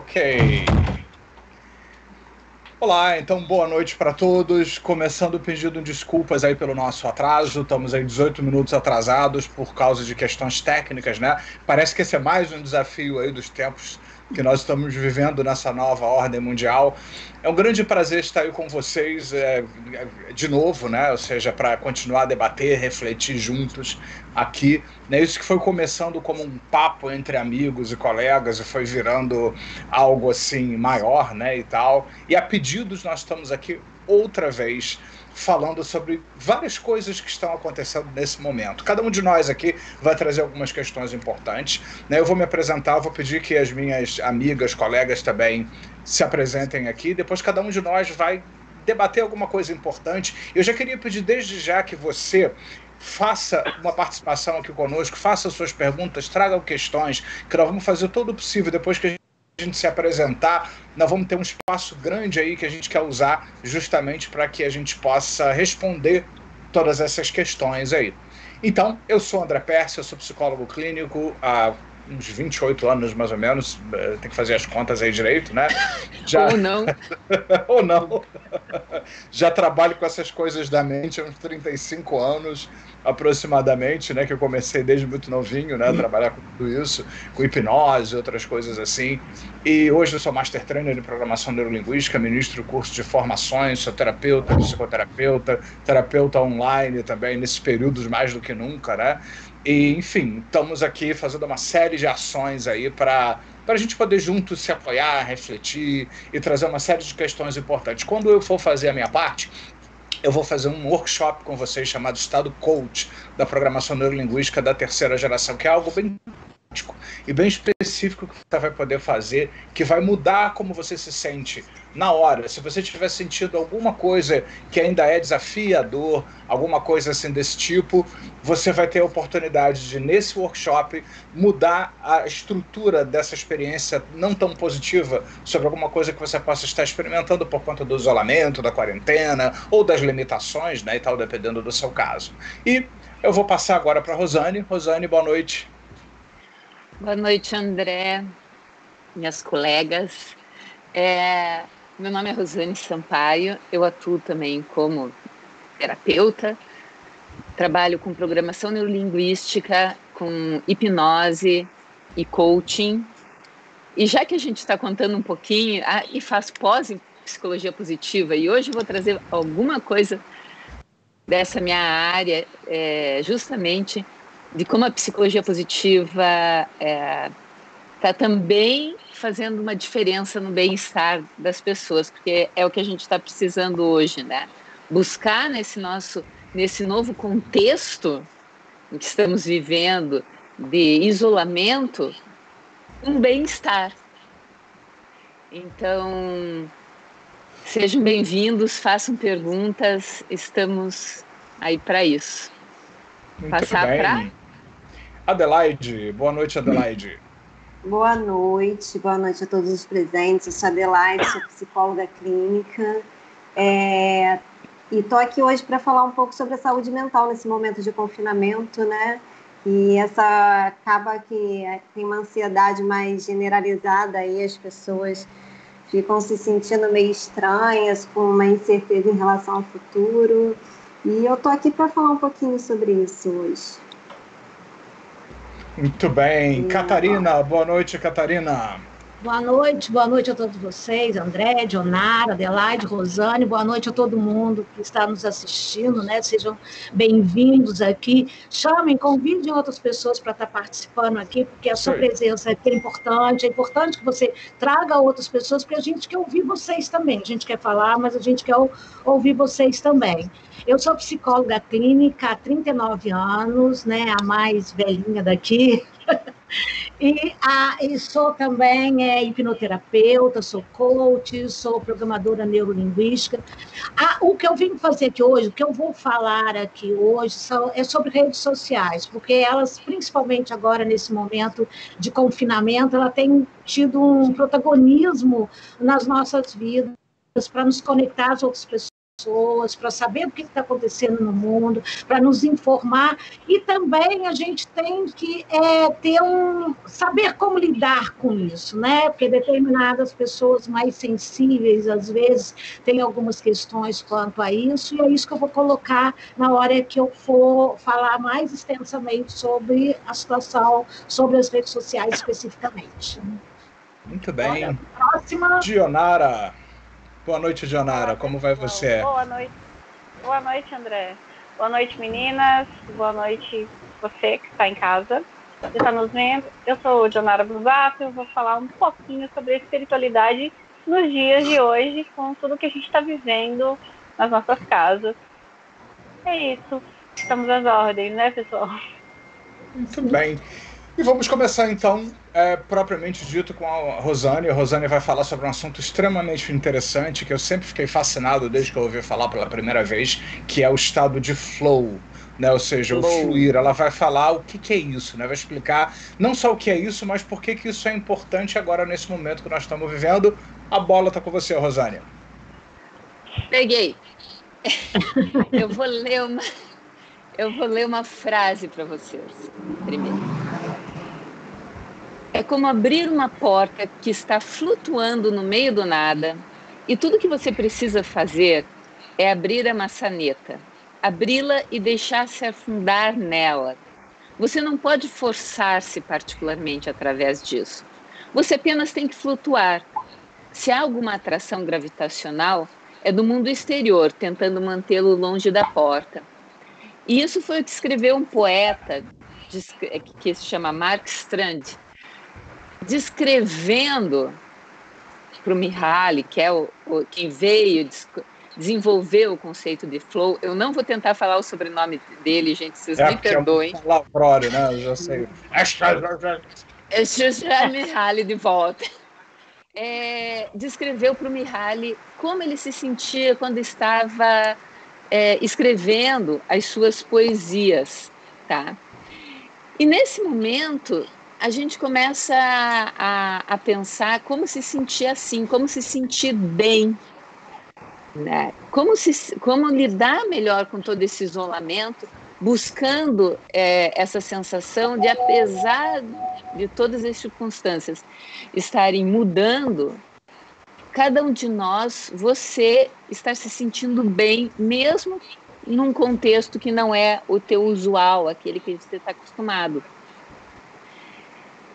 Ok. Olá, então boa noite para todos. Começando pedindo desculpas aí pelo nosso atraso. Estamos aí 18 minutos atrasados por causa de questões técnicas, né? Parece que esse é mais um desafio aí dos tempos que nós estamos vivendo nessa nova ordem mundial. É um grande prazer estar aí com vocês de novo, né? Ou seja, para continuar a debater, refletir juntos aqui, né? Isso que foi começando como um papo entre amigos e colegas e foi virando algo assim maior, né? E tal. E a pedidos nós estamos aqui outra vez falando sobre várias coisas que estão acontecendo nesse momento. Cada um de nós aqui vai trazer algumas questões importantes, né? Eu vou me apresentar, vou pedir que as minhas amigas, colegas também se apresentem aqui, depois cada um de nós vai debater alguma coisa importante. Eu já queria pedir desde já que você faça uma participação aqui conosco, faça suas perguntas, tragam questões, que nós vamos fazer todo o possível depois que a gente se apresentar, nós vamos ter um espaço grande aí que a gente quer usar justamente para que a gente possa responder todas essas questões aí. Então, eu sou André Pérsia, eu sou psicólogo clínico há uns 28 anos, mais ou menos, tem que fazer as contas aí direito, né? Ou não. Ou não. Já trabalho com essas coisas da mente há uns 35 anos, aproximadamente, né? Que eu comecei desde muito novinho, né? A trabalhar com tudo isso, com hipnose e outras coisas assim. E hoje eu sou Master Trainer em Programação Neurolinguística, ministro curso de formações, sou terapeuta, psicoterapeuta, terapeuta online também, nesses períodos mais do que nunca, né? E, enfim, estamos aqui fazendo uma série de ações aí para a gente poder juntos se apoiar, refletir e trazer uma série de questões importantes. Quando eu for fazer a minha parte, eu vou fazer um workshop com vocês chamado Estado Coach, da Programação Neurolinguística da terceira geração, que é algo bem e bem específico que você vai poder fazer, que vai mudar como você se sente na hora. Se você tiver sentido alguma coisa que ainda é desafiador, alguma coisa assim desse tipo, você vai ter a oportunidade de, nesse workshop, mudar a estrutura dessa experiência não tão positiva sobre alguma coisa que você possa estar experimentando por conta do isolamento, da quarentena ou das limitações, né, e tal, dependendo do seu caso. E eu vou passar agora para a Rosane. Rosane, boa noite. Boa noite, André, minhas colegas. Meu nome é Rosane Sampaio, eu atuo também como terapeuta, trabalho com programação neurolinguística, com hipnose e coaching. E já que a gente está contando um pouquinho, e faço pós em psicologia positiva, e hoje eu vou trazer alguma coisa dessa minha área, justamente de como a psicologia positiva está também fazendo uma diferença no bem-estar das pessoas, porque é o que a gente está precisando hoje, né? Buscar nesse novo contexto em que estamos vivendo de isolamento, um bem-estar. Então, sejam bem-vindos, façam perguntas, estamos aí para isso. Muito Passar bem. para Adelaide, boa noite, Adelaide. Boa noite a todos os presentes. Eu sou Adelaide, sou psicóloga clínica e estou aqui hoje para falar um pouco sobre a saúde mental nesse momento de confinamento, né? E acaba que tem uma ansiedade mais generalizada aí, as pessoas ficam se sentindo meio estranhas, com uma incerteza em relação ao futuro. E eu estou aqui para falar um pouquinho sobre isso hoje. Muito bem. Catarina, boa noite, Catarina. Boa noite a todos vocês, André, Dionara, Adelaide, Rosane, boa noite a todo mundo que está nos assistindo, né? Sejam bem-vindos aqui. Chamem, convidem outras pessoas para estar participando aqui, porque a sua presença aqui é importante que você traga outras pessoas, porque a gente quer ouvir vocês também, a gente quer falar, mas a gente quer ouvir vocês também. Eu sou psicóloga clínica há 39 anos, né, a mais velhinha daqui, e sou também hipnoterapeuta, sou coach, sou programadora neurolinguística. O que eu vim fazer aqui hoje, o que eu vou falar aqui hoje é sobre redes sociais, porque elas, principalmente agora nesse momento de confinamento, ela tem tido um protagonismo nas nossas vidas para nos conectar às outras pessoas, pessoas, para saber o que está acontecendo no mundo, para nos informar, e também a gente tem que saber como lidar com isso, né? Porque determinadas pessoas mais sensíveis, às vezes, têm algumas questões quanto a isso, e é isso que eu vou colocar na hora que eu for falar mais extensamente sobre a situação, sobre as redes sociais especificamente. Muito bem. Bora, próxima. Dionara. Boa noite, Dionara. Como vai você? Boa noite. Boa noite, André. Boa noite, meninas. Boa noite, você que está em casa. Você está nos vendo. Eu sou Dionara Brusato e eu vou falar um pouquinho sobre a espiritualidade nos dias de hoje, com tudo que a gente está vivendo nas nossas casas. É isso. Estamos às ordens, né, pessoal? Muito bem. E vamos começar, então, propriamente dito, com a Rosane. A Rosane vai falar sobre um assunto extremamente interessante, que eu sempre fiquei fascinado desde que eu ouvi falar pela primeira vez, que é o estado de flow, né? Ou seja, o fluir. Ela vai falar o que é isso, né? Vai explicar não só o que é isso, mas por que isso é importante agora, nesse momento que nós estamos vivendo. A bola está com você, Rosane. Peguei. Eu vou ler uma frase para vocês, primeiro. É como abrir uma porta que está flutuando no meio do nada, e tudo que você precisa fazer é abrir a maçaneta, abri-la e deixar-se afundar nela. Você não pode forçar-se particularmente através disso. Você apenas tem que flutuar. Se há alguma atração gravitacional, é do mundo exterior, tentando mantê-lo longe da porta. E isso foi o que escreveu um poeta que se chama Mark Strand, descrevendo para o Mihaly, que é quem veio desenvolver o conceito de flow. Eu não vou tentar falar o sobrenome dele, gente, vocês me perdoem. É um palavrório, né? Eu já sei. É Mihaly de volta. Descreveu para o Mihaly como ele se sentia quando estava escrevendo as suas poesias, tá? E nesse momento a gente começa a pensar como se sentir assim, como se sentir bem, né? Como lidar melhor com todo esse isolamento, buscando essa sensação de, apesar de todas as circunstâncias estarem mudando, cada um de nós, você estar se sentindo bem, mesmo num contexto que não é o teu usual, aquele que você está acostumado.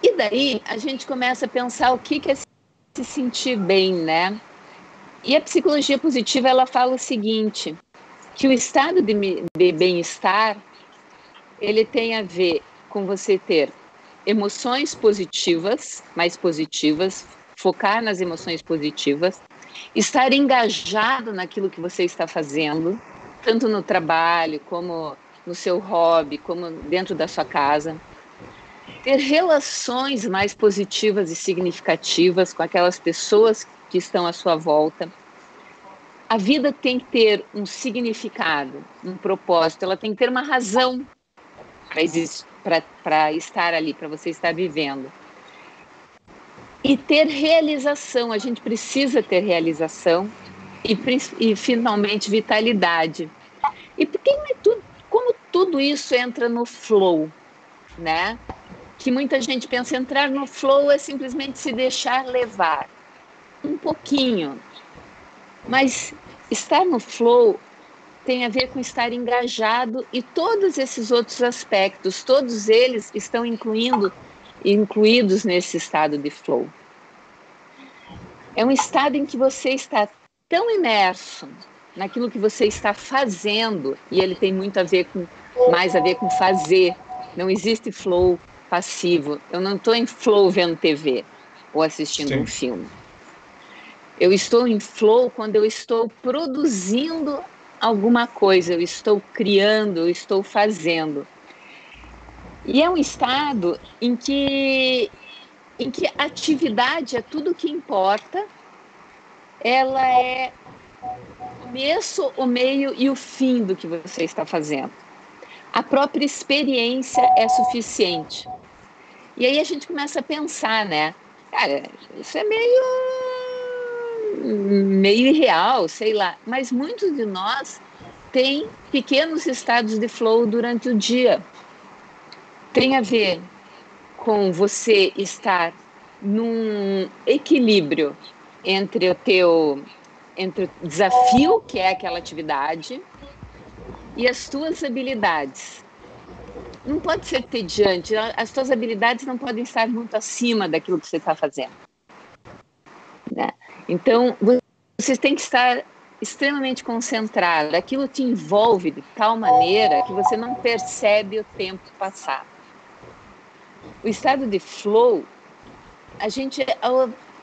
E daí a gente começa a pensar o que é se sentir bem, né? E a psicologia positiva, ela fala o seguinte, que o estado de bem-estar, ele tem a ver com você ter emoções positivas, mais positivas, focar nas emoções positivas, estar engajado naquilo que você está fazendo, tanto no trabalho, como no seu hobby, como dentro da sua casa. Ter relações mais positivas e significativas com aquelas pessoas que estão à sua volta. A vida tem que ter um significado, um propósito, ela tem que ter uma razão para estar ali, para você estar vivendo. E ter realização, a gente precisa ter realização e finalmente, vitalidade. E como tudo isso entra no flow, né? Que muita gente pensa, entrar no flow é simplesmente se deixar levar. Um pouquinho. Mas estar no flow tem a ver com estar engajado e todos esses outros aspectos, todos eles estão incluídos nesse estado de flow. É um estado em que você está tão imerso naquilo que você está fazendo, e ele tem muito mais a ver com fazer. Não existe flow passivo. Eu não estou em flow vendo TV ou assistindo um filme. Eu estou em flow quando eu estou produzindo alguma coisa, eu estou criando, eu estou fazendo. E é um estado em que a atividade é tudo o que importa, ela é o começo, o meio e o fim do que você está fazendo. A própria experiência é suficiente. E aí a gente começa a pensar, né? Cara, isso é meio irreal, sei lá. Mas muitos de nós têm pequenos estados de flow durante o dia. Tem a ver com você estar num equilíbrio entre o desafio, que é aquela atividade, e as tuas habilidades. Não pode ser tediante, as tuas habilidades não podem estar muito acima daquilo que você está fazendo, né? Então, você tem que estar extremamente concentrado. Aquilo te envolve de tal maneira que você não percebe o tempo passar. O estado de flow,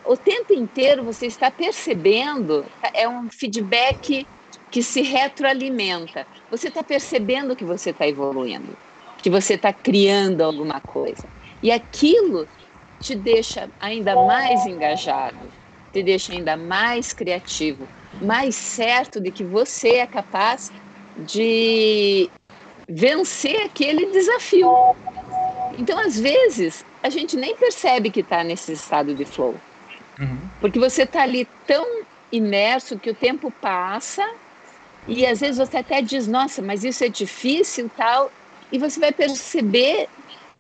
o tempo inteiro você está percebendo, é um feedback que se retroalimenta. Você está percebendo que você está evoluindo, que você está criando alguma coisa. E aquilo te deixa ainda mais engajado, te deixa ainda mais criativo, mais certo de que você é capaz de vencer aquele desafio. Então, às vezes, a gente nem percebe que está nesse estado de flow. Porque você está ali tão imerso que o tempo passa e às vezes você até diz, nossa, mas isso é difícil e tal, e você vai perceber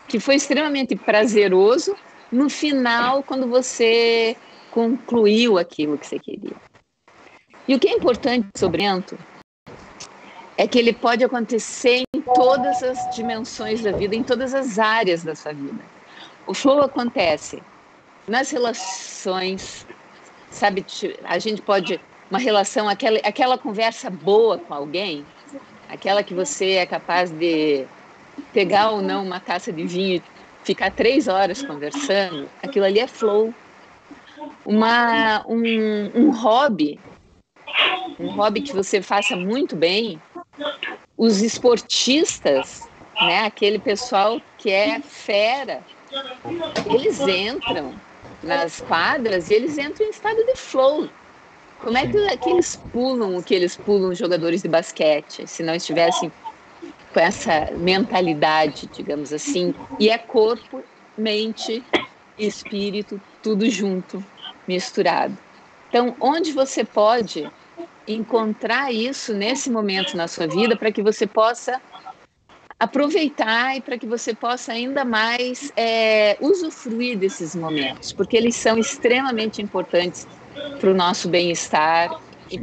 que foi extremamente prazeroso no final, quando você concluiu aquilo que você queria. E o que é importante sobre o evento é que ele pode acontecer em todas as dimensões da vida, em todas as áreas da sua vida. O flow acontece nas relações, sabe? A gente pode, uma relação, aquela conversa boa com alguém, aquela que você é capaz de pegar ou não uma taça de vinho e ficar 3 horas conversando, aquilo ali é flow. Um hobby que você faça muito bem, os esportistas, né, aquele pessoal que é fera, eles entram nas quadras e eles entram em estado de flow. Como é que eles pulam o que eles pulam os jogadores de basquete, se não estivessem com essa mentalidade, digamos assim, e é corpo, mente e espírito, tudo junto, misturado. Então, onde você pode encontrar isso nesse momento na sua vida para que você possa aproveitar e para que você possa ainda mais usufruir desses momentos, porque eles são extremamente importantes para o nosso bem-estar e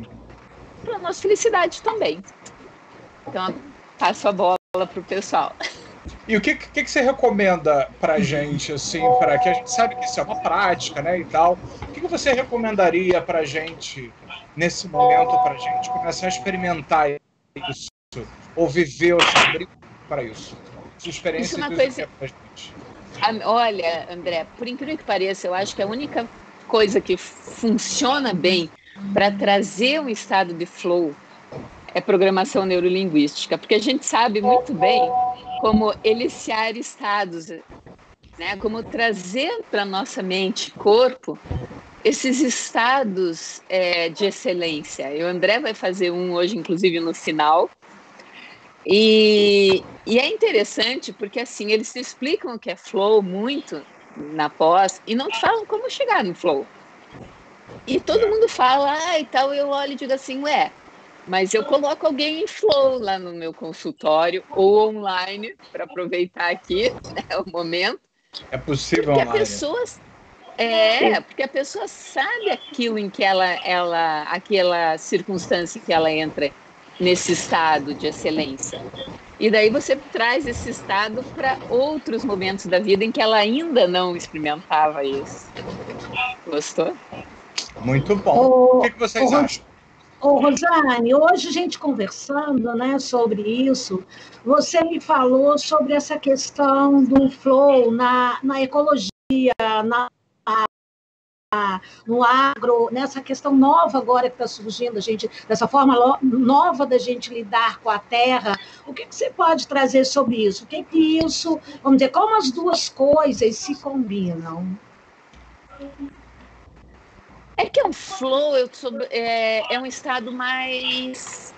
para a nossa felicidade também. Então, passo a bola para o pessoal. E o que você recomenda pra gente, assim, para que a gente sabe que isso é uma prática, né, e tal. O que você recomendaria pra gente, nesse momento, pra gente começar a experimentar isso, ou viver, ou se abrir para isso? Sua experiência isso é uma coisa... pra gente. Olha, André, por incrível que pareça, eu acho que a única coisa que funciona bem para trazer um estado de flow é programação neurolinguística, porque a gente sabe muito bem como eliciar estados, né? Como trazer para nossa mente e corpo esses estados de excelência. E o André vai fazer um hoje, inclusive, no final. E é interessante porque, assim, eles te explicam o que é flow muito na pós e não te falam como chegar no flow. E todo mundo fala, e tal, eu olho e digo assim, mas eu coloco alguém em flow lá no meu consultório ou online, para aproveitar aqui, né, o momento. É possível porque online. Porque a pessoa sabe aquilo em que aquela circunstância em que ela entra nesse estado de excelência. E daí você traz esse estado para outros momentos da vida em que ela ainda não experimentava isso. Gostou? Muito bom. O que vocês acham? Rosane, hoje a gente conversando, né, sobre isso, você me falou sobre essa questão do flow na ecologia, no agro, nessa questão nova agora que está surgindo, dessa forma nova da gente lidar com a terra. O que você pode trazer sobre isso? O que isso, vamos dizer, como as duas coisas se combinam? É que o flow é um estado mais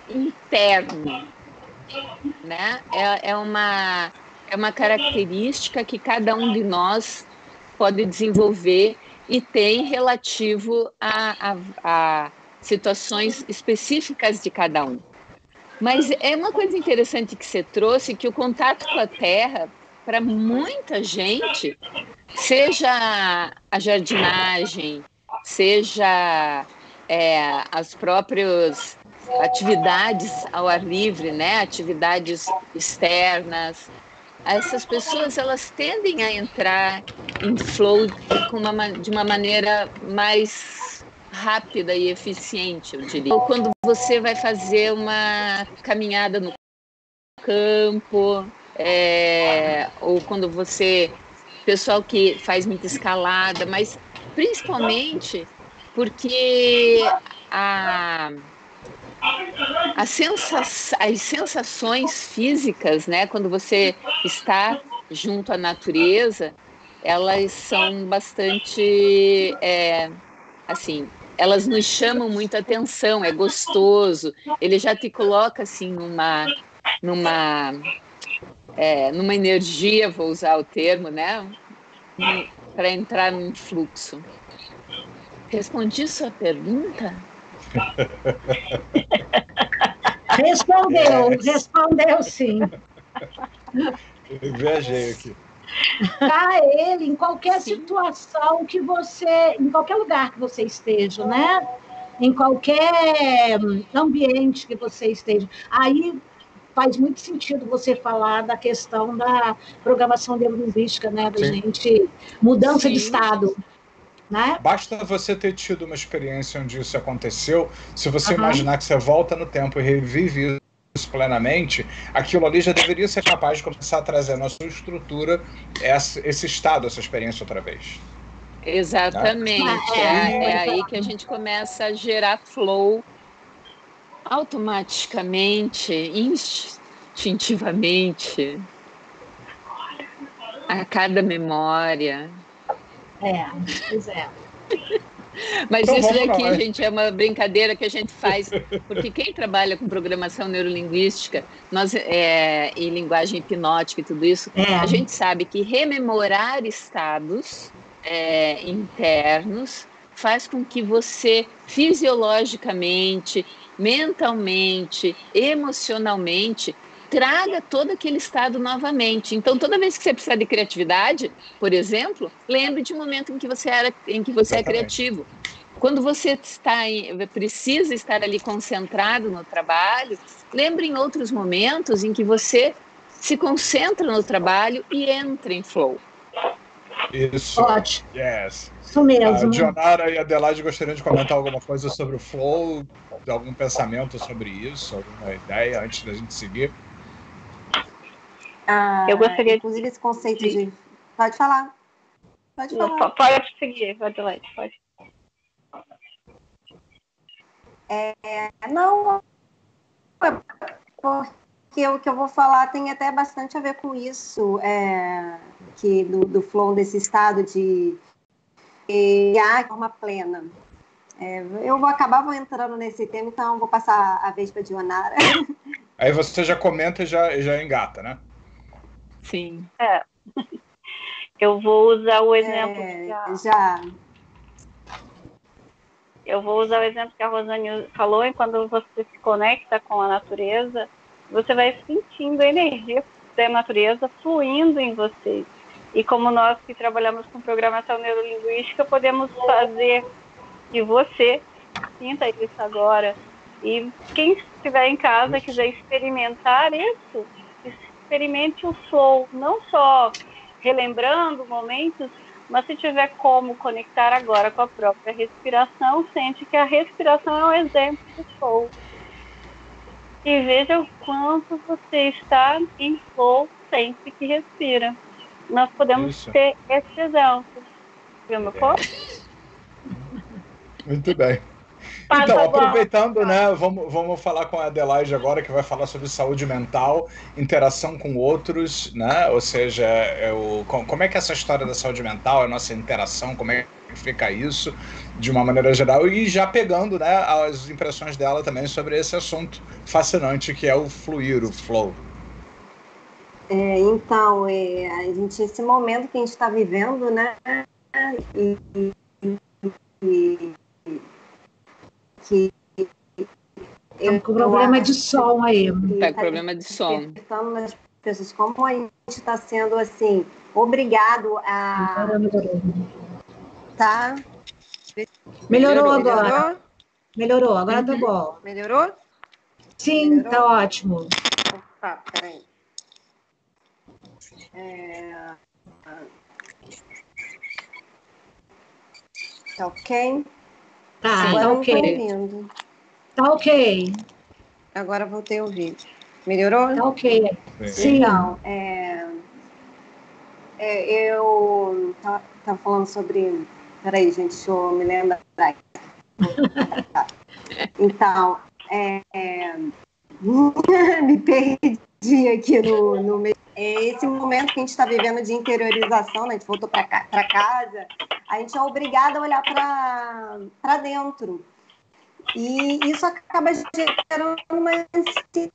interno, né? É uma característica que cada um de nós pode desenvolver e tem relativo a situações específicas de cada um. Mas é uma coisa interessante que você trouxe, que o contato com a Terra, para muita gente, seja a jardinagem, seja as próprias atividades ao ar livre, né? Atividades externas, essas pessoas elas tendem a entrar em flow de uma maneira mais rápida e eficiente, eu diria. Ou quando você vai fazer uma caminhada no campo, ou quando pessoal que faz muita escalada, mas principalmente porque as sensações físicas, né, quando você está junto à natureza, elas são bastante, assim, elas nos chamam muita atenção, é gostoso, ele já te coloca assim numa energia, vou usar o termo, né, para entrar num fluxo. Respondi sua pergunta? Respondeu sim. Eu viajei aqui. Para ele, em qualquer situação que você, em qualquer lugar que você esteja, né? Em qualquer ambiente que você esteja. Aí faz muito sentido você falar da questão da programação neurolinguística, né? Da gente, mudança de estado. Né? Basta você ter tido uma experiência onde isso aconteceu, se você imaginar que você volta no tempo e revive isso plenamente, aquilo ali já deveria ser capaz de começar a trazer na sua estrutura esse estado, essa experiência outra vez. Exatamente. É aí que a gente começa a gerar flow automaticamente, instintivamente, a cada memória. Pois é. Mas então, isso daqui, gente, é uma brincadeira que a gente faz, porque quem trabalha com programação neurolinguística e linguagem hipnótica e tudo isso, a gente sabe que rememorar estados internos faz com que você fisiologicamente, mentalmente, emocionalmente, traga todo aquele estado novamente. Então, toda vez que você precisar de criatividade, por exemplo, lembre de um momento em que você é criativo. Quando você precisa estar ali concentrado no trabalho, lembre em outros momentos em que você se concentra no trabalho e entra em flow. Isso. Ótimo. Yes. Isso mesmo. Dionara e Adelaide gostariam de comentar alguma coisa sobre o flow, algum pensamento sobre isso, alguma ideia antes da gente seguir? Eu gostaria inclusive esse conceito de... Pode falar. Pode falar. Pode seguir, Adelaide, pode. Não, porque o que eu vou falar tem até bastante a ver com isso, que do flow, desse estado de forma plena. Eu vou entrando nesse tema, então vou passar a vez para a Dionara. Aí você já comenta e já engata, né? Sim. Eu vou usar o exemplo Eu vou usar o exemplo que a Rosane falou, e quando você se conecta com a natureza, você vai sentindo a energia da natureza fluindo em você. E como nós que trabalhamos com programação neurolinguística, podemos fazer que você sinta isso agora. E quem estiver em casa quiser experimentar isso, experimente o flow, não só relembrando momentos, mas se tiver como conectar agora com a própria respiração, sente que a respiração é um exemplo do flow. E veja o quanto você está em flow sempre que respira. Nós podemos ter esse exemplo. Viu meu corpo? Muito bem. Então, aproveitando, né, vamos falar com a Adelaide agora, que vai falar sobre saúde mental, interação com outros, né? Ou seja, como é que é essa história da saúde mental, a nossa interação, como é que fica isso, de uma maneira geral, e já pegando, né, as impressões dela também sobre esse assunto fascinante que é o fluir, o flow. Então, esse momento que a gente está vivendo, né, e que Estamos com problema de som aí. Tá com problema de som. Nas pessoas, como a gente está sendo assim, obrigado a. Tá? Melhorou agora. Melhorou, agora tá bom. Melhorou? Sim, Melhorou? tá ótimo. Tá, peraí. Tá ok? Tá, Sim. Agora tá eu não tô ok. ouvindo. Tá ok. Agora eu voltei a ouvir. Melhorou? Tá ok. Sim. Então, eu tava falando sobre. Peraí, gente, deixa eu me lembrar. Então, me perdi aqui no meio. Esse momento que a gente está vivendo de interiorização, né? A gente voltou para casa, a gente é obrigado a olhar para dentro. E isso acaba gerando uma ansiedade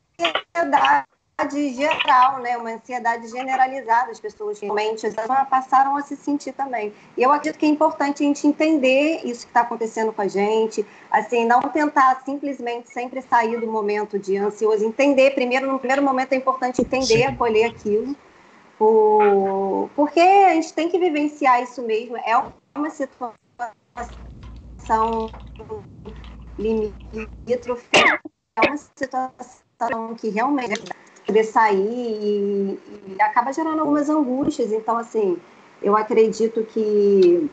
geral, né? Uma ansiedade generalizada. As pessoas realmente passaram a se sentir também. E eu acredito que é importante a gente entender isso que está acontecendo com a gente, assim, não tentar simplesmente sempre sair do momento de ansioso, entender primeiro, no primeiro momento é importante entender, Sim. acolher aquilo, porque a gente tem que vivenciar isso mesmo, é uma situação limítrofe, é uma situação que realmente poder sair e acaba gerando algumas angústias. Então, assim, eu acredito que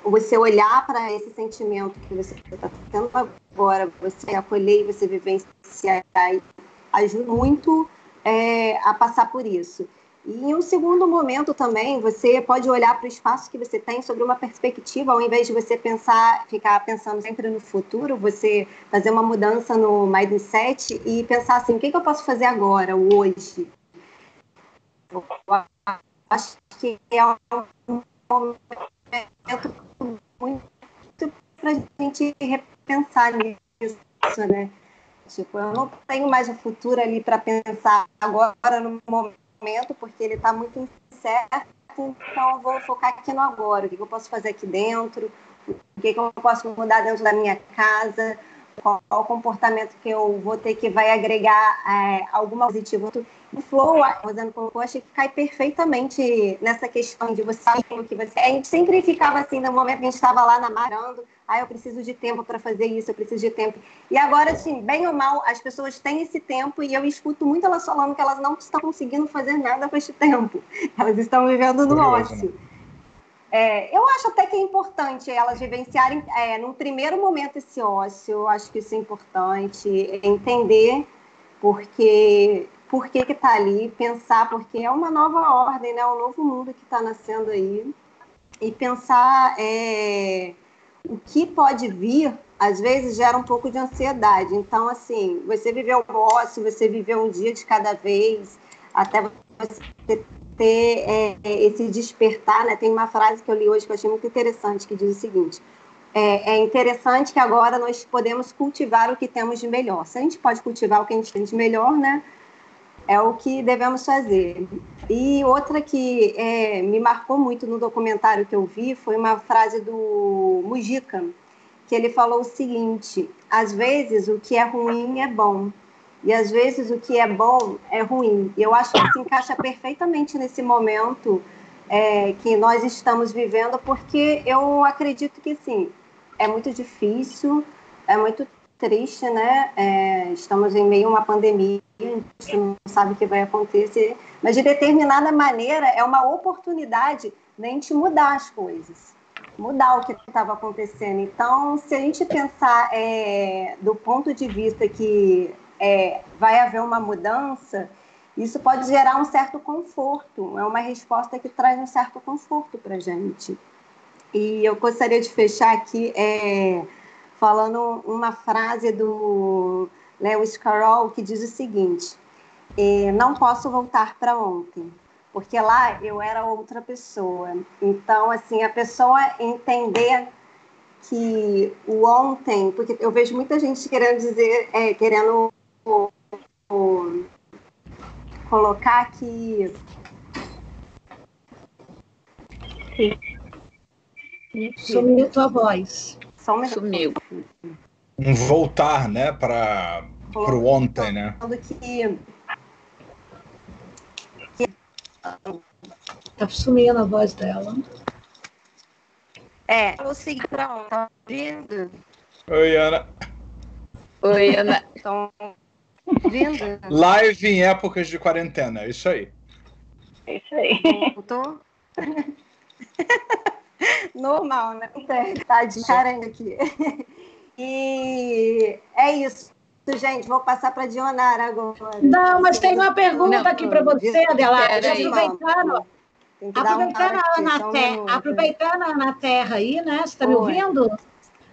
você olhar para esse sentimento que você está tendo agora, você acolher e você vivenciar, ajuda muito a passar por isso. E em um segundo momento também, você pode olhar para o espaço que você tem sobre uma perspectiva, ao invés de você ficar pensando sempre no futuro, você fazer uma mudança no mindset e pensar assim, o que eu posso fazer agora, hoje? Eu acho que é um momento muito para a gente repensar nisso, né? Tipo, eu não tenho mais o futuro ali para pensar agora no momento, porque ele está muito incerto, então eu vou focar aqui no agora. O que eu posso fazer aqui dentro? O que eu posso mudar dentro da minha casa? Qual o comportamento que eu vou ter que vai agregar alguma positiva? O flow, a Rosana colocou, acho que cai perfeitamente nessa questão de você. A gente sempre ficava assim, no momento que a gente estava lá namarando, eu preciso de tempo para fazer isso, eu preciso de tempo. E agora, assim, bem ou mal, as pessoas têm esse tempo e eu escuto muito elas falando que elas não estão conseguindo fazer nada com esse tempo. Elas estão vivendo no ócio. Eu acho até que é importante elas vivenciarem, num primeiro momento, esse ócio. Eu acho que isso é importante, entender por que está ali, pensar, porque é uma nova ordem, né? Um novo mundo que está nascendo aí. E pensar o que pode vir, às vezes, gera um pouco de ansiedade. Então, assim, você viveu o ócio, você viveu um dia de cada vez, até você ter esse despertar, né? Tem uma frase que eu li hoje que eu achei muito interessante, que diz o seguinte: é interessante que agora nós podemos cultivar o que temos de melhor. Se a gente pode cultivar o que a gente tem de melhor, né? É o que devemos fazer. E outra que me marcou muito no documentário que eu vi foi uma frase do Mujica, que ele falou o seguinte: às vezes o que é ruim é bom, e às vezes o que é bom é ruim. E eu acho que se encaixa perfeitamente nesse momento que nós estamos vivendo, porque eu acredito que, sim, é muito difícil, é muito triste, né? Estamos em meio a uma pandemia, a gente não sabe o que vai acontecer, mas de determinada maneira é uma oportunidade de a gente mudar as coisas, mudar o que estava acontecendo. Então, se a gente pensar do ponto de vista que vai haver uma mudança, isso pode gerar um certo conforto, é uma resposta que traz um certo conforto para a gente. E eu gostaria de fechar aqui falando uma frase do Lewis Carroll, que diz o seguinte: não posso voltar para ontem, porque lá eu era outra pessoa. Então, assim, a pessoa entender que o ontem, porque eu vejo muita gente querendo dizer, querendo colocar que... Sumiu tua voz. Só um minuto. Sumiu. Um voltar, né, para o ontem, né? Tá sumindo a voz dela. Eu segui pra onde? Tá ouvindo? Oi, Ana. Oi, Ana. Estão ouvindo? Live em épocas de quarentena, é isso aí. É isso aí. Tô? Normal, né? Tá de caranga aqui. E é isso, gente. Vou passar para a Dionara agora. Não, mas tem uma pergunta aqui para você, Adelaide. Aproveitando a Ana Terra aí, né? Você está me ouvindo?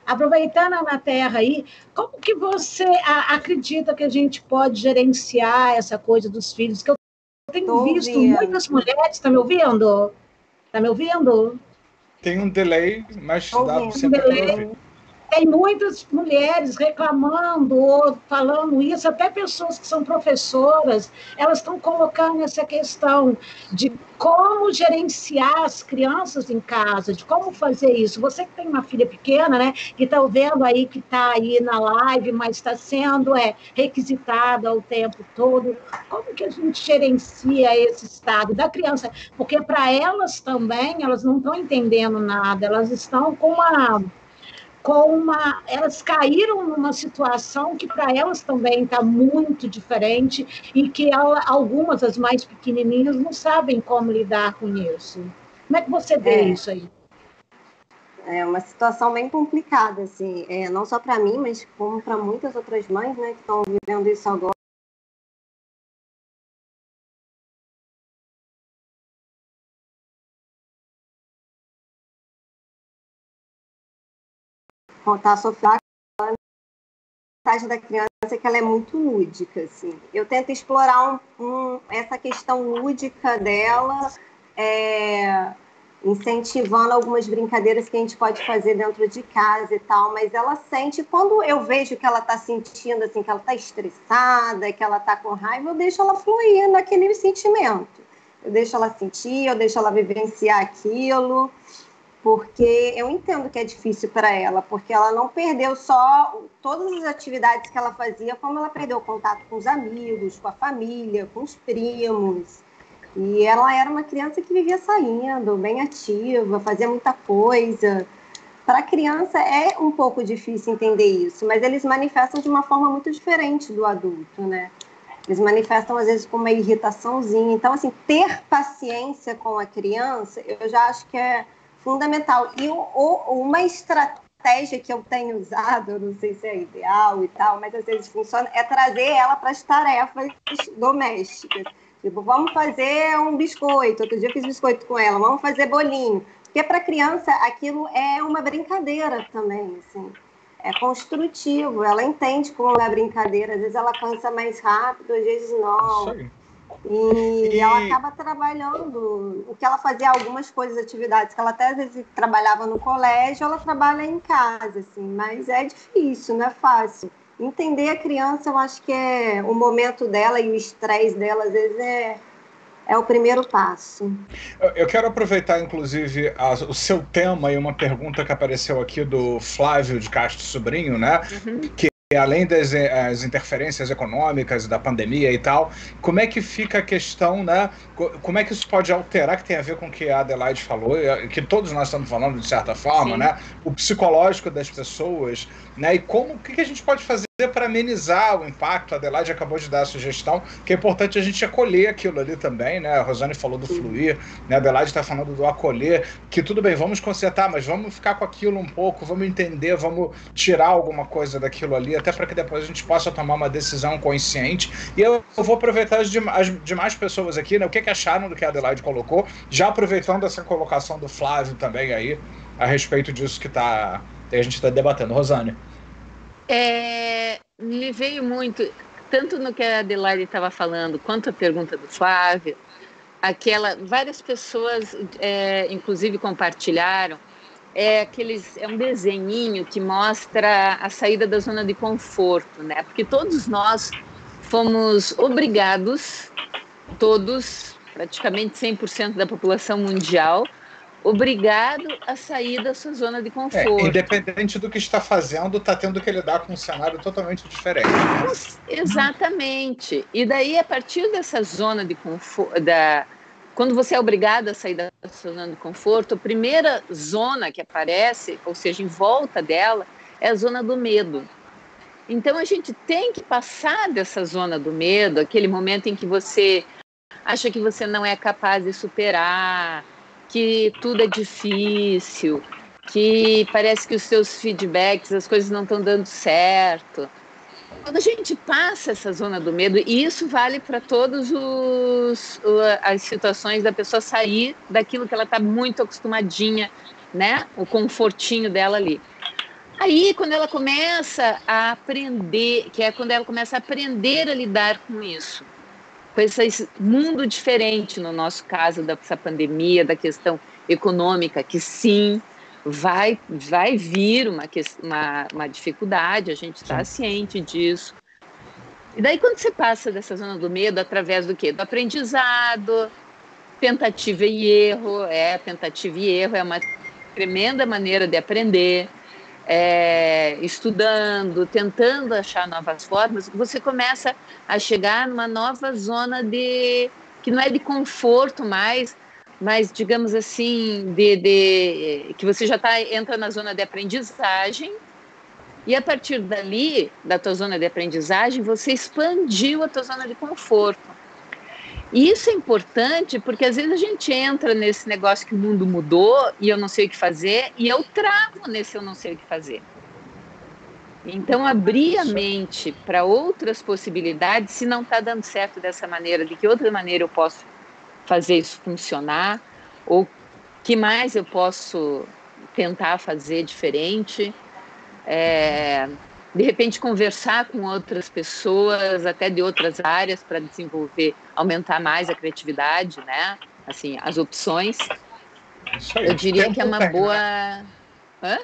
Aproveitando a Ana Terra aí, como que você acredita que a gente pode gerenciar essa coisa dos filhos? Que eu tenho visto muitas mulheres. Está me ouvindo? Está me ouvindo? Tem um delay, mas dá sempre para ouvir. Tem muitas mulheres reclamando ou falando isso, até pessoas que são professoras, elas estão colocando essa questão de como gerenciar as crianças em casa, de como fazer isso. Você que tem uma filha pequena, né, que está vendo aí, que está aí na live, mas está sendo requisitada o tempo todo, como que a gente gerencia esse estado da criança? Porque para elas também, elas não estão entendendo nada, elas estão elas caíram numa situação que para elas também está muito diferente e que algumas, as mais pequenininhas, não sabem como lidar com isso. Como é que você vê isso aí? É uma situação bem complicada, assim, não só para mim, mas como para muitas outras mães, né, que estão vivendo isso agora. Tá sofrendo, a mensagem da criança é que ela é muito lúdica, assim. Eu tento explorar essa questão lúdica dela, incentivando algumas brincadeiras que a gente pode fazer dentro de casa e tal, mas ela sente, quando eu vejo que ela está sentindo, assim, que ela está estressada, que ela está com raiva, eu deixo ela fluir naquele sentimento. Eu deixo ela sentir, eu deixo ela vivenciar aquilo, porque eu entendo que é difícil para ela, porque ela não perdeu só todas as atividades que ela fazia, como ela perdeu o contato com os amigos, com a família, com os primos. E ela era uma criança que vivia saindo, bem ativa, fazia muita coisa. Para a criança é um pouco difícil entender isso, mas eles manifestam de uma forma muito diferente do adulto, né? Eles manifestam, às vezes, com uma irritaçãozinha. Então, assim, ter paciência com a criança, eu já acho que é fundamental. E uma estratégia que eu tenho usado, eu não sei se é ideal e tal, mas às vezes funciona, é trazer ela para as tarefas domésticas. Tipo, vamos fazer um biscoito. Outro dia eu fiz biscoito com ela. Vamos fazer bolinho. Porque para a criança aquilo é uma brincadeira também, assim. É construtivo. Ela entende como é a brincadeira. Às vezes ela cansa mais rápido, às vezes não. E ela acaba trabalhando o que ela fazia, algumas coisas, atividades que ela até às vezes trabalhava no colégio, ela trabalha em casa, assim, mas é difícil, não é fácil. Entender a criança, eu acho que é o momento dela e o estresse dela, às vezes é o primeiro passo. Eu quero aproveitar, inclusive, o seu tema e uma pergunta que apareceu aqui do Flávio de Castro Sobrinho, né? Que além das interferências econômicas, da pandemia e tal, como é que fica a questão, né? Como é que isso pode alterar, que tem a ver com o que a Adelaide falou, que todos nós estamos falando de certa forma, sim, né? O psicológico das pessoas, né? E o que a gente pode fazer para amenizar o impacto. A Adelaide acabou de dar a sugestão, que é importante a gente acolher aquilo ali também, né? A Rosane falou do fluir, né? A Adelaide está falando do acolher, que tudo bem, vamos consertar, mas vamos ficar com aquilo um pouco, vamos entender, vamos tirar alguma coisa daquilo ali, até para que depois a gente possa tomar uma decisão consciente. E eu vou aproveitar as demais pessoas aqui, né? O que acharam do que a Adelaide colocou, já aproveitando essa colocação do Flávio também aí, a respeito disso que a gente está debatendo. Rosane. Me veio muito, tanto no que a Adelaide estava falando, quanto a pergunta do Flávio, várias pessoas, inclusive, compartilharam, é um desenhinho que mostra a saída da zona de conforto, né? Porque todos nós fomos obrigados, praticamente 100% da população mundial, obrigado a sair da sua zona de conforto. Independente do que está fazendo, está tendo que lidar com um cenário totalmente diferente. Né? Exatamente. E daí, a partir dessa zona de conforto, quando você é obrigado a sair da sua zona de conforto, a primeira zona que aparece, ou seja, em volta dela, é a zona do medo. Então, a gente tem que passar dessa zona do medo, aquele momento em que você acha que você não é capaz de superar, que tudo é difícil, que parece que os seus feedbacks, as coisas não estão dando certo. Quando a gente passa essa zona do medo, e isso vale para todas as situações da pessoa sair daquilo que ela está muito acostumadinha, né? O confortinho dela ali. Aí, quando ela começa a aprender, que é quando ela começa a aprender a lidar com isso, com esse mundo diferente, no nosso caso, dessa pandemia, da questão econômica, que sim, vai vir uma dificuldade, a gente está ciente disso. E daí, quando você passa dessa zona do medo, através do quê? Do aprendizado, tentativa e erro. Tentativa e erro é uma tremenda maneira de aprender. Estudando, tentando achar novas formas, você começa a chegar numa nova zona que não é de conforto mais, mas digamos assim, que você já entra na zona de aprendizagem, e a partir dali, da tua zona de aprendizagem, você expandiu a tua zona de conforto. E isso é importante porque às vezes a gente entra nesse negócio que o mundo mudou e eu não sei o que fazer, e eu travo nesse eu não sei o que fazer. Então, abrir a mente para outras possibilidades, se não está dando certo dessa maneira, de que outra maneira eu posso fazer isso funcionar, ou que mais eu posso tentar fazer diferente. De repente, conversar com outras pessoas, até de outras áreas, para desenvolver, aumentar mais a criatividade, né? Assim, as opções. Isso aí. Eu diria que é uma boa... Né?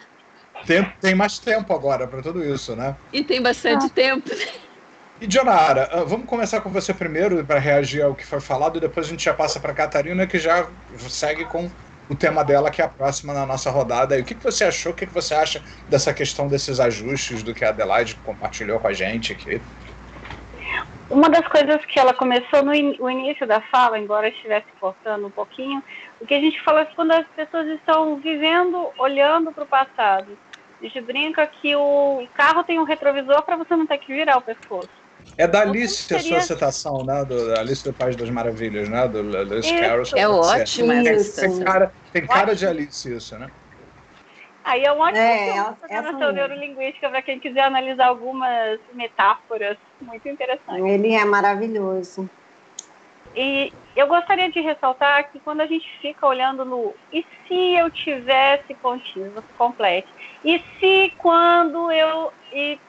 Tem mais tempo agora para tudo isso, né? E tem bastante tempo. E, Dionara, vamos começar com você primeiro para reagir ao que foi falado, e depois a gente já passa para a Catarina, que já segue com o tema dela, que é a próxima na nossa rodada. E o que você achou, o que você acha dessa questão desses ajustes do que a Adelaide compartilhou com a gente aqui? Uma das coisas que ela começou no início da fala, embora estivesse cortando um pouquinho, o que a gente fala é quando as pessoas estão vivendo, olhando para o passado. A gente brinca que o carro tem um retrovisor para você não ter que virar o pescoço. É da Alice a sua citação, né? Da Alice do País das Maravilhas, né? Do Lewis Carroll. É ótima essa. Tem cara de Alice isso, né? Aí é um ótimo programação neurolinguística para quem quiser analisar algumas metáforas muito interessantes. Ele é maravilhoso. E eu gostaria de ressaltar que quando a gente fica olhando no e se eu tivesse pontinhos, você complete. E se quando eu... E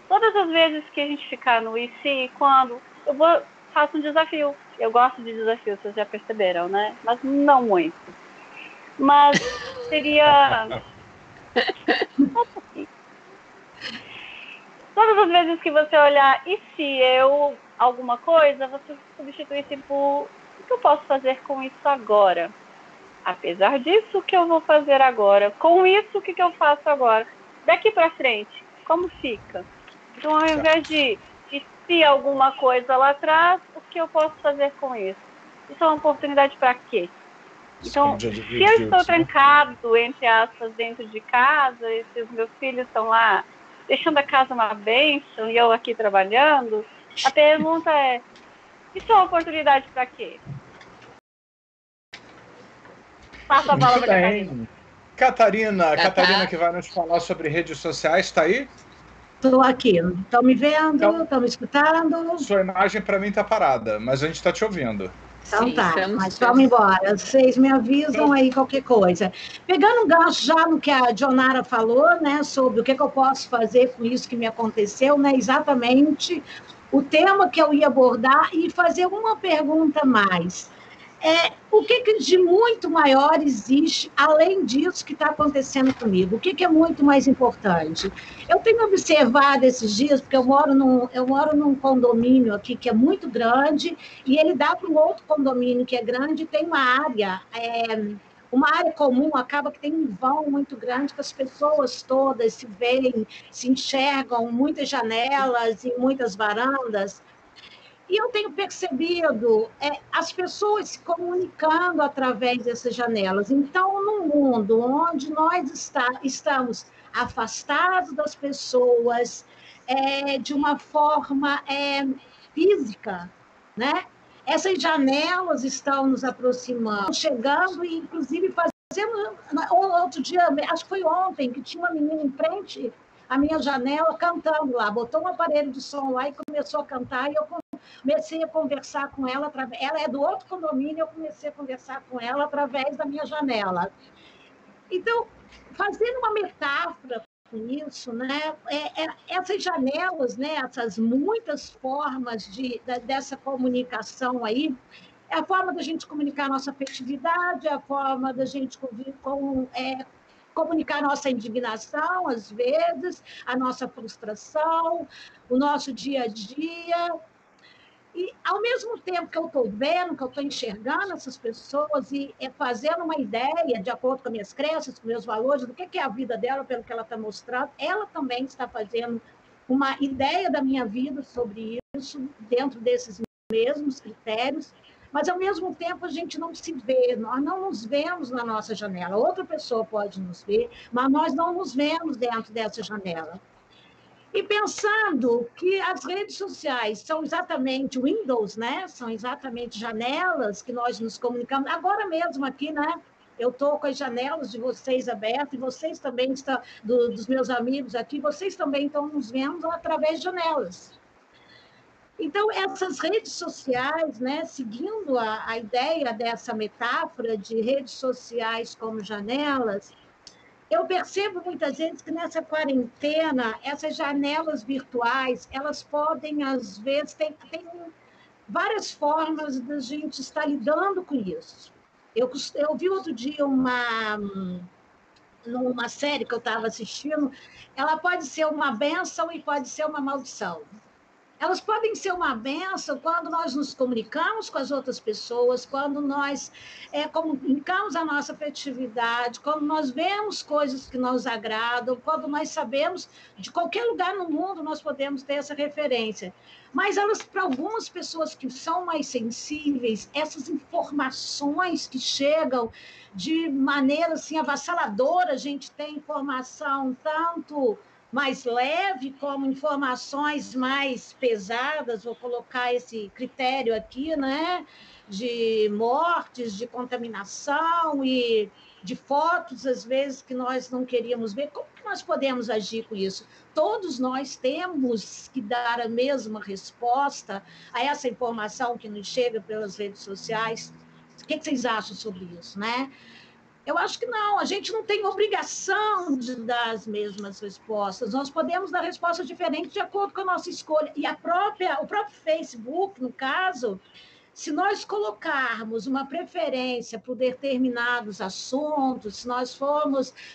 todas as vezes que a gente ficar no e se, quando, faço um desafio. Eu gosto de desafios, vocês já perceberam, né? Mas não muito. Mas seria... Todas as vezes que você olhar e se eu alguma coisa, você substitui por o que eu posso fazer com isso agora? Apesar disso, o que eu vou fazer agora? Com isso, o que eu faço agora? Daqui para frente, como fica? Então, ao invés de se alguma coisa lá atrás, o que eu posso fazer com isso? Isso é uma oportunidade para quê? Então, se eu estou trancado, entre aspas, dentro de casa, e se os meus filhos estão lá deixando a casa uma bênção e eu aqui trabalhando, a pergunta é, isso é uma oportunidade para quê? Passa a bola para Catarina. Catarina que vai nos falar sobre redes sociais, está aí? Estou aqui. Estão me vendo? Estão me escutando? Sua imagem para mim está parada, mas a gente está te ouvindo. Então tá, mas vamos embora. Vocês me avisam aí qualquer coisa. Pegando um gancho já no que a Dionara falou, né, sobre o que eu posso fazer com isso que me aconteceu, né, exatamente o tema que eu ia abordar e fazer uma pergunta mais. O que de muito maior existe além disso que está acontecendo comigo? O que é muito mais importante? Eu tenho observado esses dias, porque eu moro num condomínio aqui que é muito grande, e ele dá para um outro condomínio que é grande, e tem uma área uma área comum, acaba que tem um vão muito grande, que as pessoas todas se veem, se enxergam, muitas janelas e muitas varandas. E eu tenho percebido as pessoas se comunicando através dessas janelas. Então, num mundo onde nós estamos afastados das pessoas de uma forma física, né? Essas janelas estão nos aproximando, chegando e, inclusive, fazendo... Outro dia, acho que foi ontem, que tinha uma menina em frente à minha janela cantando lá, botou um aparelho de som lá e começou a cantar, e eu comecei a conversar com ela, ela é do outro condomínio, eu comecei a conversar com ela através da minha janela. Então, fazendo uma metáfora com isso, né, essas janelas, né, essas muitas formas dessa comunicação aí, é a forma da gente comunicar a nossa afetividade, é a forma da gente comunicar a nossa indignação, às vezes, a nossa frustração, o nosso dia a dia. E, ao mesmo tempo que eu estou vendo, que eu estou enxergando essas pessoas e fazendo uma ideia, de acordo com as minhas crenças, com meus valores, do que é a vida dela, pelo que ela está mostrando, ela também está fazendo uma ideia da minha vida sobre isso, dentro desses mesmos critérios, mas, ao mesmo tempo, a gente não se vê, nós não nos vemos na nossa janela. Outra pessoa pode nos ver, mas nós não nos vemos dentro dessa janela. E pensando que as redes sociais são exatamente Windows, né? São exatamente janelas que nós nos comunicamos. Agora mesmo aqui, né? Eu estou com as janelas de vocês abertas, e vocês também estão, dos meus amigos aqui, vocês também estão nos vendo através de janelas. Então, essas redes sociais, né, seguindo a ideia dessa metáfora de redes sociais como janelas, eu percebo muitas vezes que nessa quarentena, essas janelas virtuais, elas podem, às vezes, tem várias formas da gente estar lidando com isso. Eu vi outro dia numa série que eu estava assistindo, ela pode ser uma bênção e pode ser uma maldição. Elas podem ser uma bênção quando nós nos comunicamos com as outras pessoas, quando nós comunicamos a nossa afetividade, quando nós vemos coisas que nos agradam, quando nós sabemos, de qualquer lugar no mundo, nós podemos ter essa referência. Mas elas, para algumas pessoas que são mais sensíveis, essas informações que chegam de maneira assim, avassaladora, a gente tem informação tanto mais leve, como informações mais pesadas, vou colocar esse critério aqui, né, de mortes, de contaminação e de fotos, às vezes, que nós não queríamos ver. Como que nós podemos agir com isso? Todos nós temos que dar a mesma resposta a essa informação que nos chega pelas redes sociais. O que vocês acham sobre isso, né? Eu acho que não, a gente não tem obrigação de dar as mesmas respostas, nós podemos dar respostas diferentes de acordo com a nossa escolha. E o próprio Facebook, no caso, se nós colocarmos uma preferência por determinados assuntos, se nós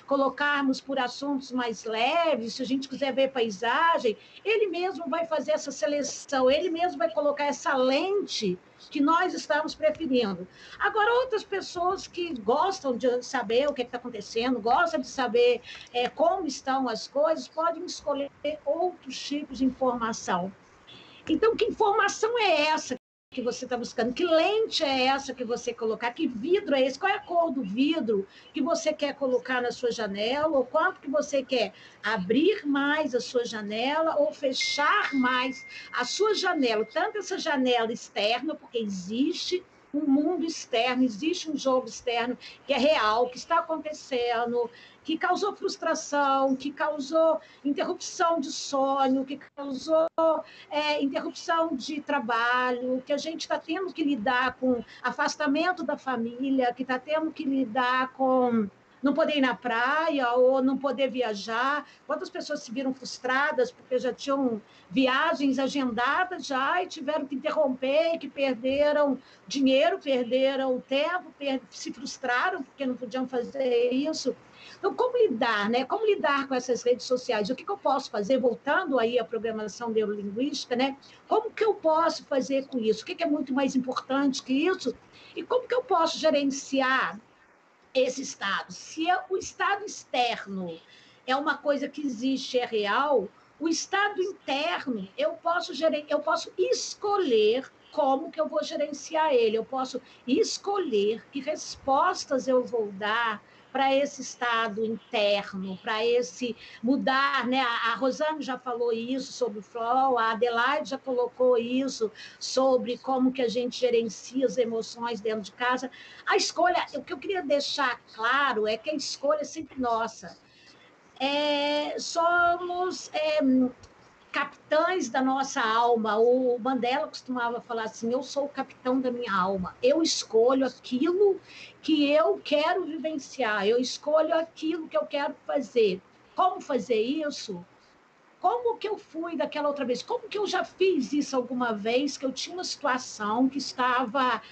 colocarmos por assuntos mais leves, se a gente quiser ver paisagem, ele mesmo vai fazer essa seleção, ele mesmo vai colocar essa lente que nós estamos preferindo. Agora, outras pessoas que gostam de saber o que está acontecendo, gostam de saber como estão as coisas, podem escolher outros tipos de informação. Então, que informação é essa que você está buscando? Que lente é essa que você colocar? Que vidro é esse? Qual é a cor do vidro que você quer colocar na sua janela? Ou quanto que você quer abrir mais a sua janela ou fechar mais a sua janela? Tanto essa janela externa, porque existe um mundo externo, existe um jogo externo que é real, que está acontecendo, que causou frustração, que causou interrupção de sonho, que causou interrupção de trabalho, que a gente está tendo que lidar com afastamento da família, que está tendo que lidar com não poder ir na praia ou não poder viajar. Quantas pessoas se viram frustradas porque já tinham viagens agendadas já e tiveram que interromper, que perderam dinheiro, perderam tempo, se frustraram porque não podiam fazer isso. Então, como lidar, né? Como lidar com essas redes sociais? O que eu posso fazer, voltando aí à programação neurolinguística, né? Como que eu posso fazer com isso? O que é muito mais importante que isso? E como que eu posso gerenciar esse estado. Se o estado externo é uma coisa que existe, é real, o estado interno, eu posso escolher como que eu vou gerenciar ele, eu posso escolher que respostas eu vou dar para esse estado interno, para esse mudar, né? A Rosane já falou isso sobre o flow, a Adelaide já colocou isso sobre como que a gente gerencia as emoções dentro de casa. A escolha, o que eu queria deixar claro é que a escolha é sempre nossa. Somos capitães da nossa alma. O Mandela costumava falar assim: eu sou o capitão da minha alma. Eu escolho aquilo que eu quero vivenciar, eu escolho aquilo que eu quero fazer. Como fazer isso? Como que eu fui daquela outra vez? Como que eu já fiz isso alguma vez, que eu tinha uma situação que estava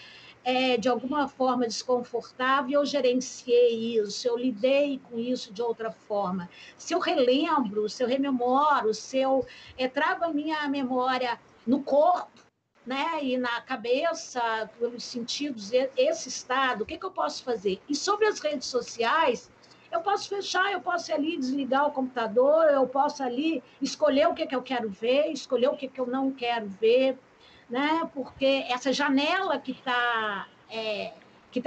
de alguma forma desconfortável, e eu gerenciei isso, eu lidei com isso de outra forma. Se eu relembro, se eu rememoro, se eu trago a minha memória no corpo, né, e na cabeça, pelos sentidos, esse estado, o que eu posso fazer? E sobre as redes sociais, eu posso fechar, eu posso ali desligar o computador, eu posso ali escolher o que eu quero ver, escolher o que eu não quero ver, né? Porque essa janela que tá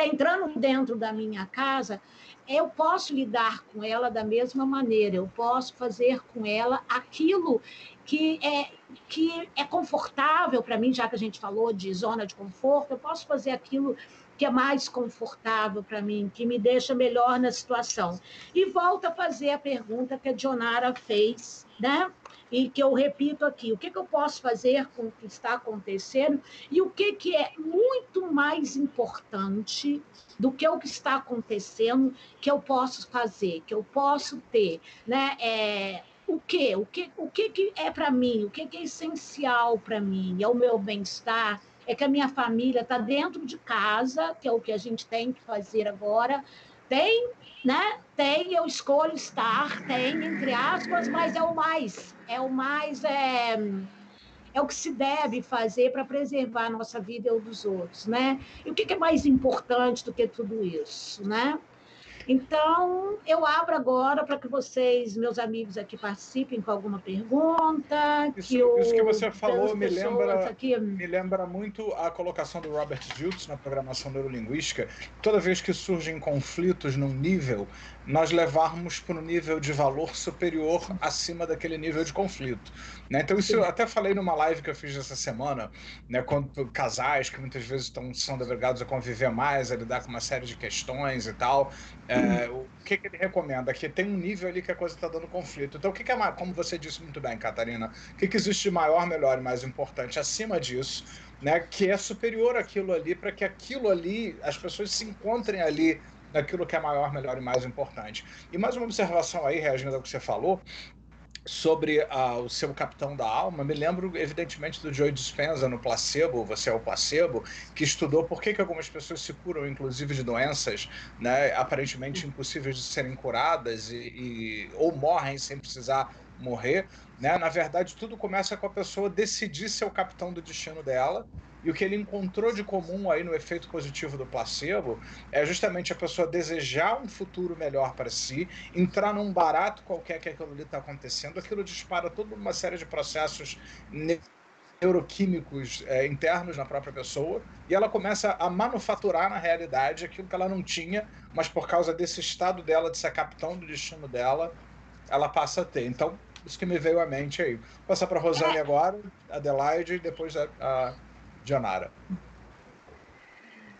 entrando dentro da minha casa, eu posso lidar com ela da mesma maneira, eu posso fazer com ela aquilo que é confortável para mim, já que a gente falou de zona de conforto, eu posso fazer aquilo que é mais confortável para mim, que me deixa melhor na situação. E volto a fazer a pergunta que a Dionara fez, né? E que eu repito aqui: o que eu posso fazer com o que está acontecendo e o que é muito mais importante do que o que está acontecendo, que eu posso fazer, que eu posso ter, né? O que é para mim, o que é essencial para mim, é o meu bem-estar, é que a minha família está dentro de casa, que é o que a gente tem que fazer agora. Tem, né? Tem, eu escolho estar, tem, entre aspas, mas é o mais, é o que se deve fazer para preservar a nossa vida e o dos outros, né? E o que é mais importante do que tudo isso, né? Então, eu abro agora para que vocês, meus amigos aqui, participem com alguma pergunta. Isso que você falou me aqui... lembra muito a colocação do Robert Dilts na programação neurolinguística. Toda vez que surgem conflitos num nível, nós levarmos para um nível de valor superior acima daquele nível de conflito. Né? Então, isso eu até falei numa live que eu fiz essa semana, né, quando casais que muitas vezes são obrigados a conviver mais, a lidar com uma série de questões e tal. O que ele recomenda? Que tem um nível ali que a coisa está dando conflito. Então, o que é mais, como você disse muito bem, Catarina, o que existe de maior, melhor e mais importante acima disso, né, que é superior àquilo ali, para que aquilo ali, as pessoas se encontrem ali naquilo que é maior, melhor e mais importante. E mais uma observação aí, reagindo ao que você falou, sobre o seu capitão da alma, me lembro evidentemente do Joe Dispenza no Placebo, Você é o Placebo, que estudou por que algumas pessoas se curam inclusive de doenças, né, aparentemente impossíveis de serem curadas ou morrem sem precisar morrer, né? Na verdade, tudo começa com a pessoa decidir ser o capitão do destino dela, e o que ele encontrou de comum aí no efeito positivo do placebo é justamente a pessoa desejar um futuro melhor para si, entrar num barato qualquer que aquilo ali está acontecendo, aquilo dispara toda uma série de processos neuroquímicos internos na própria pessoa, e ela começa a manufaturar na realidade aquilo que ela não tinha, mas por causa desse estado dela de ser capitão do destino dela, ela passa a ter. Então, isso que me veio à mente aí. Vou passar para a Rosane agora, Adelaide, e depois a Dionara.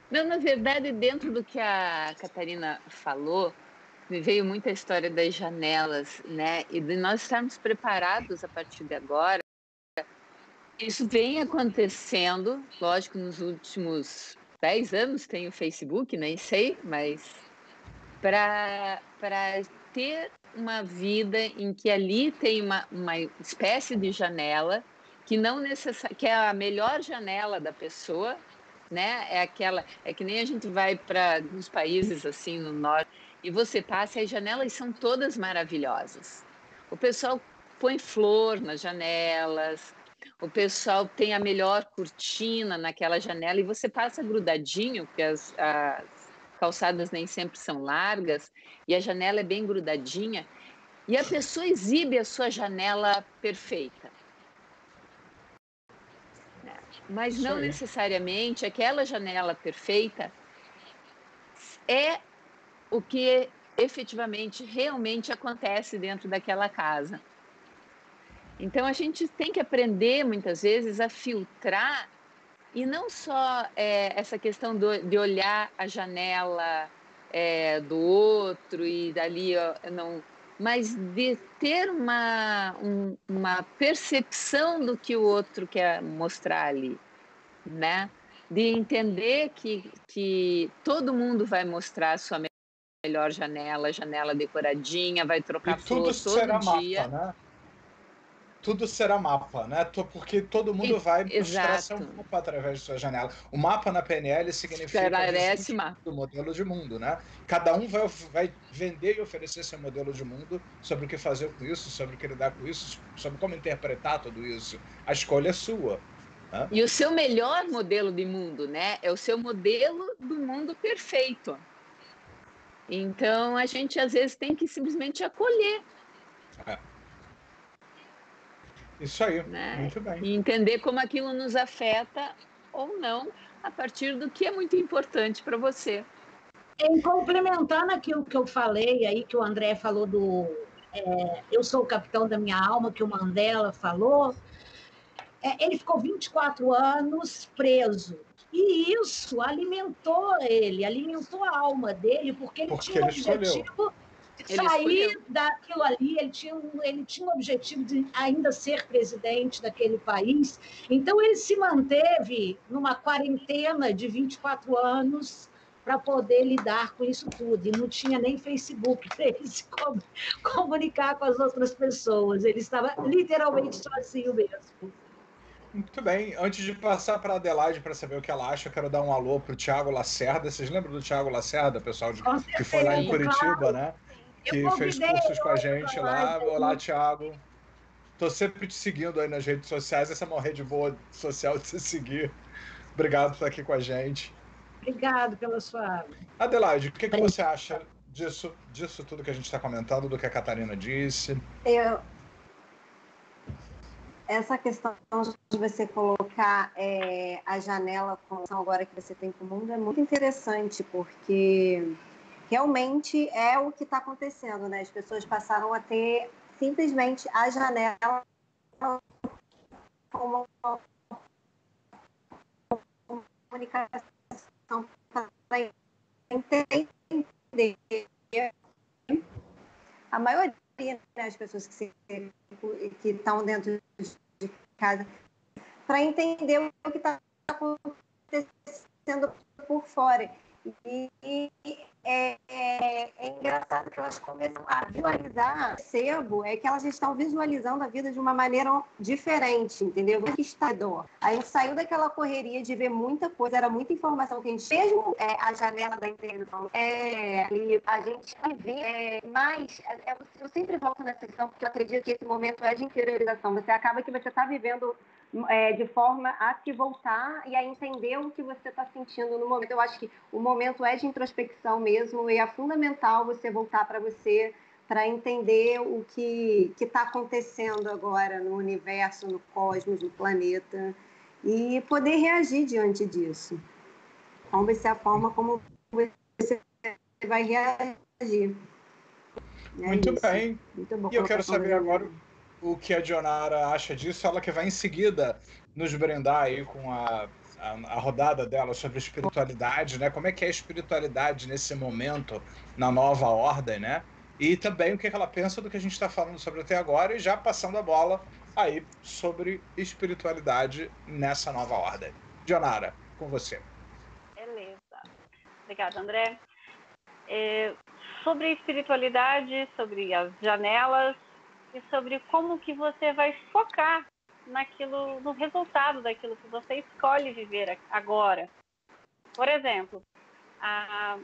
Não, na verdade, dentro do que a Catarina falou, me veio muita história das janelas, né? E de nós estarmos preparados a partir de agora. Isso vem acontecendo, lógico, nos últimos 10 anos tem o Facebook, nem sei, mas para ter uma vida em que ali tem uma espécie de janela que não que é a melhor janela da pessoa, né? É que nem a gente vai para uns países assim no norte e você passa e as janelas são todas maravilhosas. O pessoal põe flor nas janelas, o pessoal tem a melhor cortina naquela janela e você passa grudadinho, porque calçadas nem sempre são largas, e a janela é bem grudadinha, e a pessoa exibe a sua janela perfeita. Mas não necessariamente aquela janela perfeita é o que efetivamente, realmente acontece dentro daquela casa. Então, a gente tem que aprender, muitas vezes, a filtrar, e não só essa questão de olhar a janela do outro e dali não, mas de ter uma percepção do que o outro quer mostrar ali, né? De entender que todo mundo vai mostrar a sua melhor janela decoradinha, vai trocar flor todo dia. Mapa, né? Tudo será mapa, né? Porque todo mundo vai mostrar seu mapa através de sua janela. O mapa na PNL significa o modelo de mundo, né? Cada um vai vender e oferecer seu modelo de mundo sobre o que fazer com isso, sobre o que lidar com isso, sobre como interpretar tudo isso. A escolha é sua. Né? E o seu melhor modelo de mundo, né? É o seu modelo do mundo perfeito. Então, a gente, às vezes, tem que simplesmente acolher. Isso aí, né? Muito bem. E entender como aquilo nos afeta ou não, a partir do que é muito importante para você. Complementando aquilo que eu falei aí, que o André falou eu sou o capitão da minha alma, que o Mandela falou, ele ficou 24 anos preso. E isso alimentou ele, alimentou a alma dele, porque ele tinha um objetivo de sair daquilo ali, ele tinha um objetivo de ainda ser presidente daquele país. Então, ele se manteve numa quarentena de 24 anos para poder lidar com isso tudo. E não tinha nem Facebook para ele se comunicar com as outras pessoas. Ele estava literalmente sozinho mesmo. Muito bem. Antes de passar para a Adelaide para saber o que ela acha, eu quero dar um alô para o Thiago Lacerda. Vocês lembram do Thiago Lacerda, pessoal, que foi lá em Curitiba, claro, né? Que fez cursos com a gente lá. Olá, Thiago. Estou sempre te seguindo aí nas redes sociais. Essa é uma rede boa social de se seguir. Obrigado por estar aqui com a gente. Obrigado pela sua... Adelaide, o que você acha disso tudo que a gente está comentando, do que a Catarina disse? Essa questão de você colocar a janela com agora que você tem com o mundo é muito interessante, porque realmente é o que está acontecendo, né? As pessoas passaram a ter simplesmente a janela como uma comunicação para entender. A maioria das pessoas que estão dentro de casa, para entender o que está acontecendo por fora. E é engraçado que elas começam a visualizar, percebo, que elas estão visualizando a vida de uma maneira diferente, entendeu? A gente saiu daquela correria de ver muita coisa, era muita informação que a gente, mesmo a janela da internet, a gente vê, mas eu sempre volto nessa questão, porque eu acredito que esse momento é de interiorização. Você acaba que você está vivendo de forma a se voltar e a entender o que você está sentindo no momento. Eu acho que o momento é de introspecção mesmo, e é fundamental você voltar para você, para entender o que está acontecendo agora no universo, no cosmos, no planeta, e poder reagir diante disso. Qual vai ser a forma como você vai reagir. Muito bem. Muito bom. E eu quero saber agora o que a Dionara acha disso, ela que vai em seguida nos brindar aí com a rodada dela sobre espiritualidade, né? Como é que é a espiritualidade nesse momento, na nova ordem, né? E também o que ela pensa do que a gente está falando sobre até agora, e já passando a bola aí sobre espiritualidade nessa nova ordem. Dionara, com você. Beleza. Obrigada, André. Sobre espiritualidade, sobre as janelas, e sobre como que você vai focar naquilo, no resultado daquilo que você escolhe viver agora. Por exemplo, a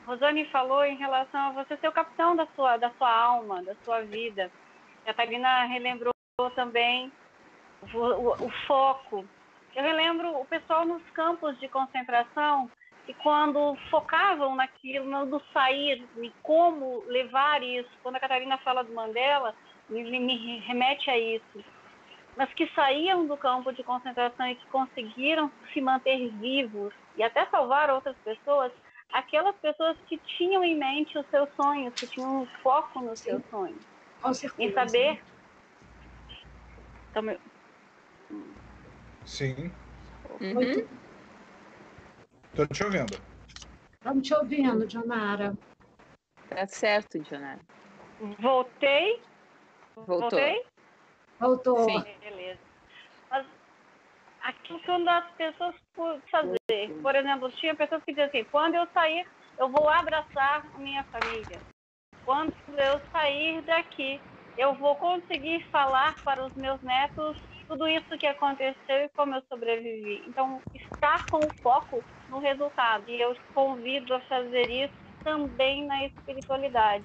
Rosane falou em relação a você ser o capitão da sua alma, da sua vida. A Catarina relembrou também o foco. Eu relembro o pessoal nos campos de concentração E quando focavam naquilo, no sair, em como levar isso, quando a Catarina fala do Mandela, me remete a isso. Mas que saíam do campo de concentração e que conseguiram se manter vivos e até salvar outras pessoas, aquelas pessoas que tinham em mente os seus sonhos, que tinham um foco nos seus sonhos. Com certeza. Em saber... Sim. Muito. Tô te ouvindo. Estamos te ouvindo, Dionara. Tá certo, Dionara. Voltei? Voltou. Voltou. Sim. Beleza. Mas aquilo que as pessoas fazer, por exemplo, tinha pessoas que diziam assim, quando eu sair, eu vou abraçar a minha família. Quando eu sair daqui, eu vou conseguir falar para os meus netos tudo isso que aconteceu e como eu sobrevivi. Então, estar com o foco no resultado. E eu convido a fazer isso também na espiritualidade.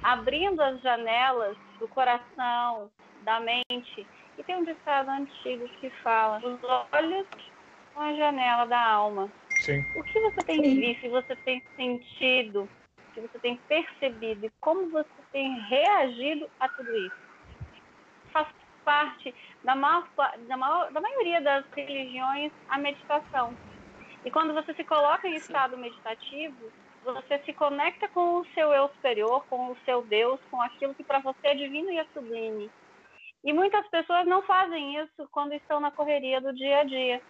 Abrindo as janelas do coração, da mente. E tem um ditado antigo que fala, os olhos são a janela da alma. Sim. O que você tem visto, você tem sentido, que você tem percebido e como você tem reagido a tudo isso? Faz parte da maioria das religiões a meditação. E quando você se coloca em estado meditativo, você se conecta com o seu eu superior, com o seu Deus, com aquilo que para você é divino e é sublime. E muitas pessoas não fazem isso quando estão na correria do dia a dia.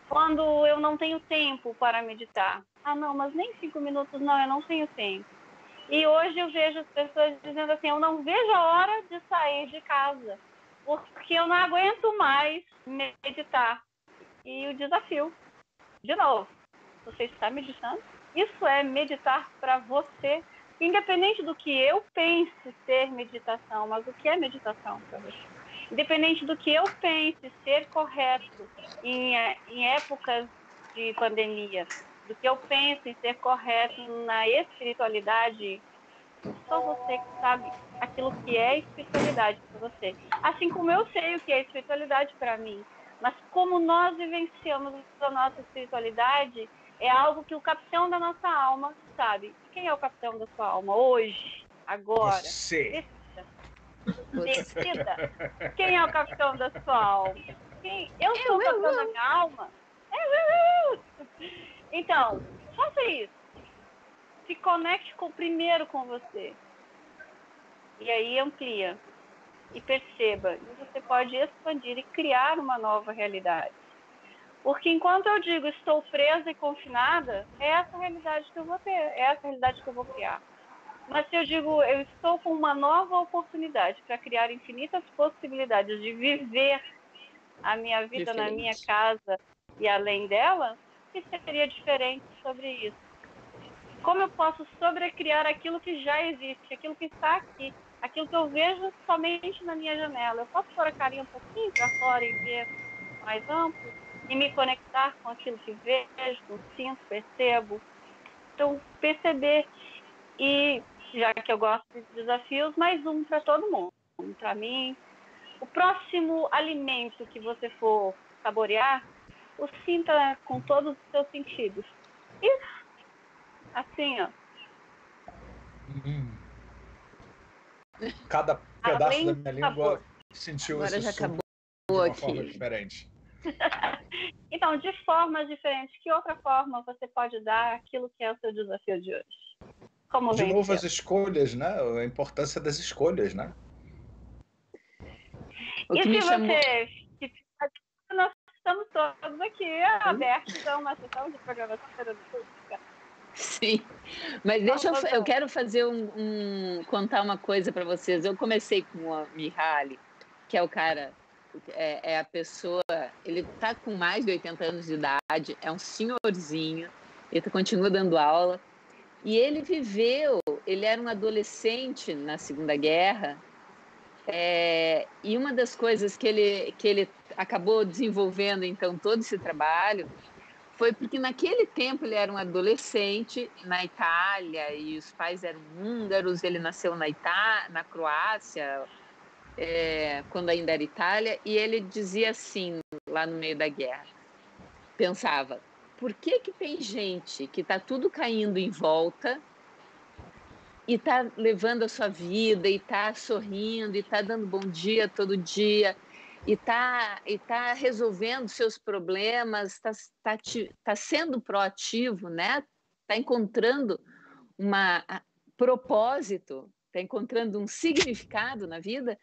Quando eu não tenho tempo para meditar. Ah, não, mas nem 5 minutos não, eu não tenho tempo. E hoje eu vejo as pessoas dizendo assim, eu não vejo a hora de sair de casa, porque eu não aguento mais meditar. E o desafio, de novo, você está meditando? Isso é meditar para você, independente do que eu pense ser meditação, mas o que é meditação para você? Independente do que eu pense ser correto em épocas de pandemia, do que eu pense ser correto na espiritualidade, só você que sabe aquilo que é espiritualidade para você. Assim como eu sei o que é espiritualidade para mim. Mas como nós vivenciamos a nossa espiritualidade, é algo que o capitão da nossa alma sabe. Quem é o capitão da sua alma hoje, agora? Você. Decida. Quem é o capitão da sua alma? Eu sou o capitão da minha alma? Então, faça isso. Se conecte primeiro com você. E aí amplia. E perceba. E você pode expandir e criar uma nova realidade. Porque enquanto eu digo estou presa e confinada, é essa realidade que eu vou ter. É essa realidade que eu vou criar. Mas se eu digo eu estou com uma nova oportunidade para criar infinitas possibilidades de viver a minha vida na minha casa e além dela, o que seria diferente sobre isso? Como eu posso sobrecriar aquilo que já existe, aquilo que está aqui, aquilo que eu vejo somente na minha janela? Eu posso pôr a carinha um pouquinho para fora e ver mais amplo e me conectar com aquilo que vejo, sinto, percebo. Então, perceber. E já que eu gosto de desafios, mais um para todo mundo. Para mim, o próximo alimento que você for saborear, o sinta com todos os seus sentidos. Isso, assim, ó. Cada pedaço Além da minha língua sabor. sentiu Agora esse já suco acabou de uma aqui. forma diferente. Então, de formas diferentes, que outra forma você pode dar aquilo que é o seu desafio de hoje? Como De novo, as vencer? escolhas, né? A importância das escolhas, né? O E que me se chamou... você... Nós estamos todos aqui abertos a uma sessão de programação terapêutica. Sim, mas eu quero fazer contar uma coisa para vocês. Eu comecei com o Mihaly, que é o cara, é a pessoa, ele está com mais de 80 anos de idade, é um senhorzinho, ele continua dando aula, e ele era um adolescente na Segunda Guerra, e uma das coisas que ele acabou desenvolvendo, então, todo esse trabalho, foi porque naquele tempo ele era um adolescente na Itália e os pais eram húngaros, ele nasceu na Croácia, quando ainda era Itália, e ele dizia assim, lá no meio da guerra, pensava, por que tem gente que está tudo caindo em volta e está levando a sua vida, e está sorrindo, e está dando bom dia todo dia, e tá resolvendo seus problemas, tá sendo proativo, né? Está encontrando um propósito, está encontrando um significado na vida.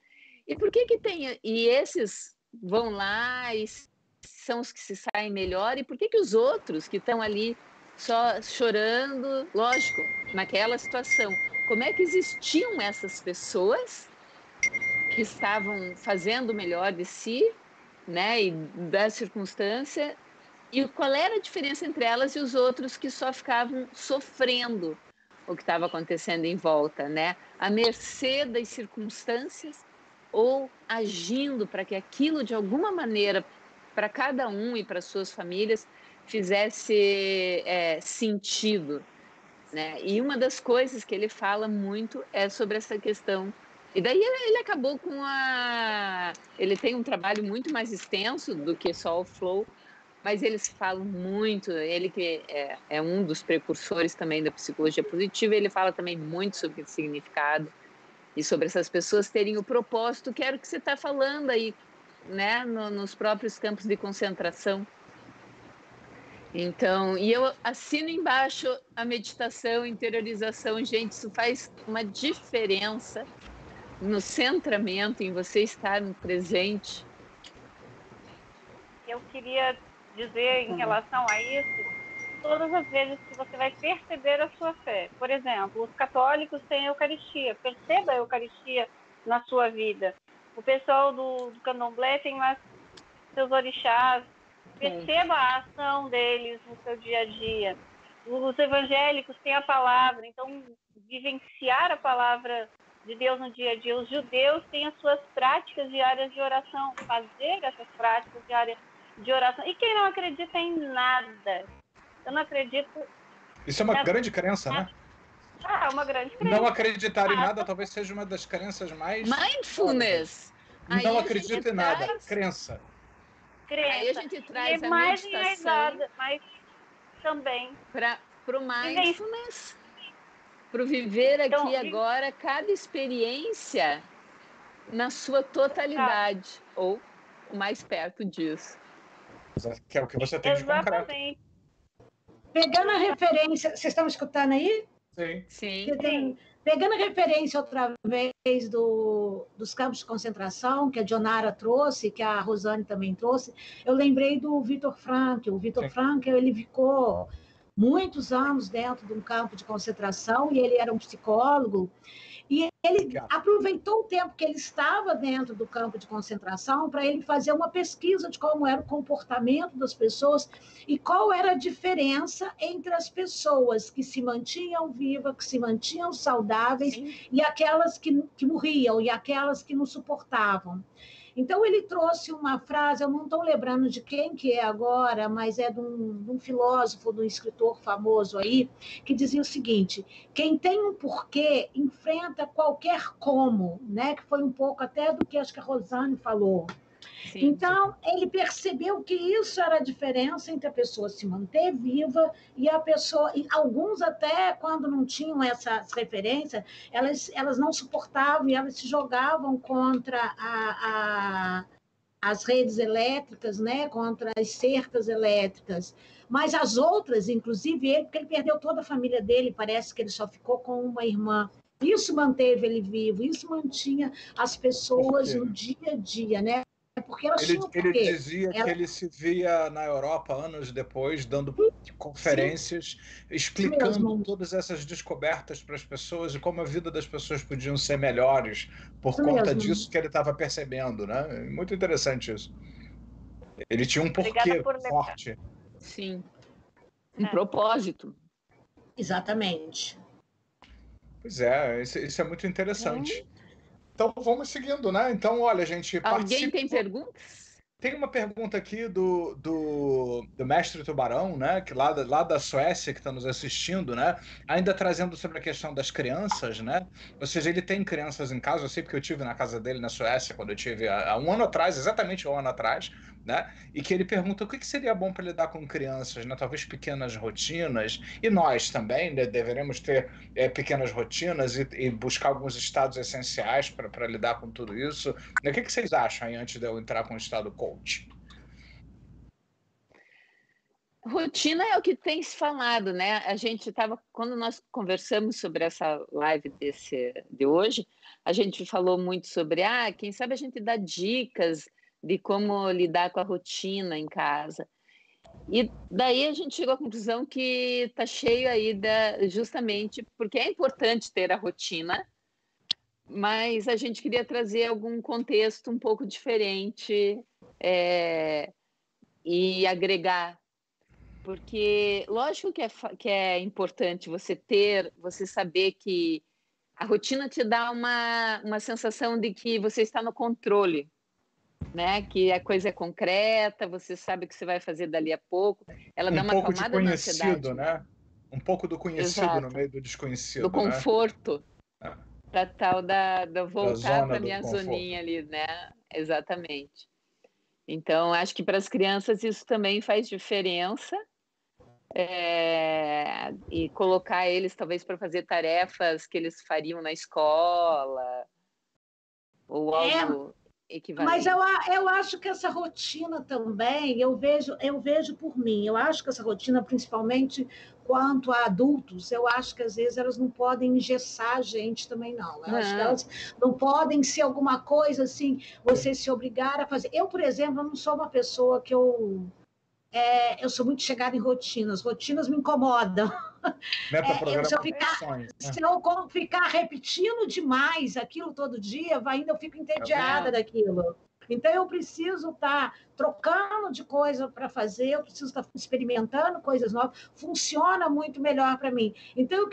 E por que tem... E esses vão lá e são os que se saem melhor, e por que os outros que estão ali só chorando, lógico, naquela situação, como é que existiam essas pessoas que estavam fazendo o melhor de si, né, e da circunstância, e qual era a diferença entre elas e os outros que só ficavam sofrendo o que estava acontecendo em volta, né, à mercê das circunstâncias, ou agindo para que aquilo, de alguma maneira, para cada um e para suas famílias, fizesse sentido, né? E uma das coisas que ele fala muito é sobre essa questão. E daí ele acabou com ele tem um trabalho muito mais extenso do que só o Flow, mas eles falam muito, ele que é um dos precursores também da psicologia positiva, ele fala também muito sobre o significado e sobre essas pessoas terem o propósito, que era o que você está falando aí, né, nos próprios campos de concentração. Então, e eu assino embaixo a meditação, interiorização, gente, isso faz uma diferença no centramento, em você estar no presente. Eu queria dizer em relação a isso, todas as vezes que você vai perceber a sua fé. Por exemplo, os católicos têm a Eucaristia, perceba a Eucaristia na sua vida. O pessoal do Candomblé tem lá seus orixás, perceba a ação deles no seu dia a dia. Os evangélicos têm a palavra, então vivenciar a palavra de Deus no dia a dia. Os judeus têm as suas práticas diárias de oração, fazer essas práticas diárias de oração. E quem não acredita em nada? Eu não acredito... Isso é uma grande crença, né? É uma grande crença. Não acreditar em nada talvez seja uma das crenças mais... Mindfulness! Não acredito em nada. Crença. Aí a gente traz a mais meditação enraizada, mas também para o mindfulness, para o viver aqui e agora, cada experiência na sua totalidade, ou mais perto disso. Que é o que você tem de concreto. Pegando a referência, vocês estão escutando aí? Sim. Pegando a referência outra vez dos campos de concentração, que a Dionara trouxe, que a Rosane também trouxe, eu lembrei do Viktor Frankl. O Viktor Frankl, ele ficou muitos anos dentro de um campo de concentração, e ele era um psicólogo, e ele aproveitou o tempo que ele estava dentro do campo de concentração para ele fazer uma pesquisa de como era o comportamento das pessoas e qual era a diferença entre as pessoas que se mantinham vivas, que se mantinham saudáveis, e aquelas que morriam, e aquelas que não suportavam. Então, ele trouxe uma frase, eu não estou lembrando de quem que é agora, mas é de um filósofo, de um escritor famoso aí, que dizia o seguinte: quem tem um porquê enfrenta qualquer como, né? Que foi um pouco até do que acho que a Rosane falou. Sim. Então, ele percebeu que isso era a diferença entre a pessoa se manter viva e a pessoa... E alguns até, quando não tinham essas referências, elas não suportavam e elas se jogavam contra as redes elétricas, né, contra as cercas elétricas. Mas as outras, inclusive ele, porque ele perdeu toda a família dele, parece que ele só ficou com uma irmã. Isso manteve ele vivo, isso mantinha as pessoas no dia a dia, né? Porque ele dizia que ele se via na Europa anos depois, dando conferências, explicando todas essas descobertas para as pessoas e como a vida das pessoas podiam ser melhores por conta disso que ele estava percebendo, né? Muito interessante isso. Ele tinha um porquê forte. Sim. Um propósito. Exatamente. Pois é, isso é muito interessante. Então, vamos seguindo, né? Então, olha, gente... Alguém tem perguntas? Tem uma pergunta aqui do Mestre Tubarão, né? Que lá da Suécia, que está nos assistindo, né? Ainda trazendo sobre a questão das crianças, né? Ou seja, ele tem crianças em casa, eu sei porque eu tive na casa dele na Suécia, quando eu tive há um ano atrás, exatamente um ano atrás, né? E que ele pergunta o que seria bom para lidar com crianças, né? Talvez pequenas rotinas, e nós também, né? Deveremos ter pequenas rotinas e buscar alguns estados essenciais para lidar com tudo isso. O que vocês acham aí antes de eu entrar com o estado coach? Rotina é o que tem se falado, né? A gente estava, quando nós conversamos sobre essa live de hoje, a gente falou muito sobre, quem sabe a gente dá dicas de como lidar com a rotina em casa. E daí a gente chegou à conclusão que está cheio aí justamente porque é importante ter a rotina, mas a gente queria trazer algum contexto um pouco diferente e agregar. Porque, lógico que é importante você saber que a rotina te dá uma sensação de que você está no controle, né? Que a coisa é concreta, você sabe o que você vai fazer dali a pouco. Ela dá uma acalmada na ansiedade. Né? Um pouco do conhecido Exato. no meio do desconhecido, do conforto, né? Para tal da voltar para minha conforto. zoninha ali, né? Exatamente. Então, acho que para as crianças isso também faz diferença. E colocar eles talvez para fazer tarefas que eles fariam na escola ou algo equivalente. Mas eu acho que essa rotina também, eu vejo por mim, eu acho que essa rotina, principalmente quanto a adultos, eu acho que às vezes elas não podem engessar a gente também, não. Eu acho que elas não podem ser alguma coisa assim, você se obrigar a fazer. Eu, por exemplo, não sou uma pessoa que eu sou muito chegada em rotinas. Rotinas me incomodam. Se eu ficar repetindo demais aquilo todo dia, ainda eu fico entediada daquilo. Então, eu preciso estar trocando de coisa para fazer, eu preciso estar experimentando coisas novas, funciona muito melhor para mim. Então,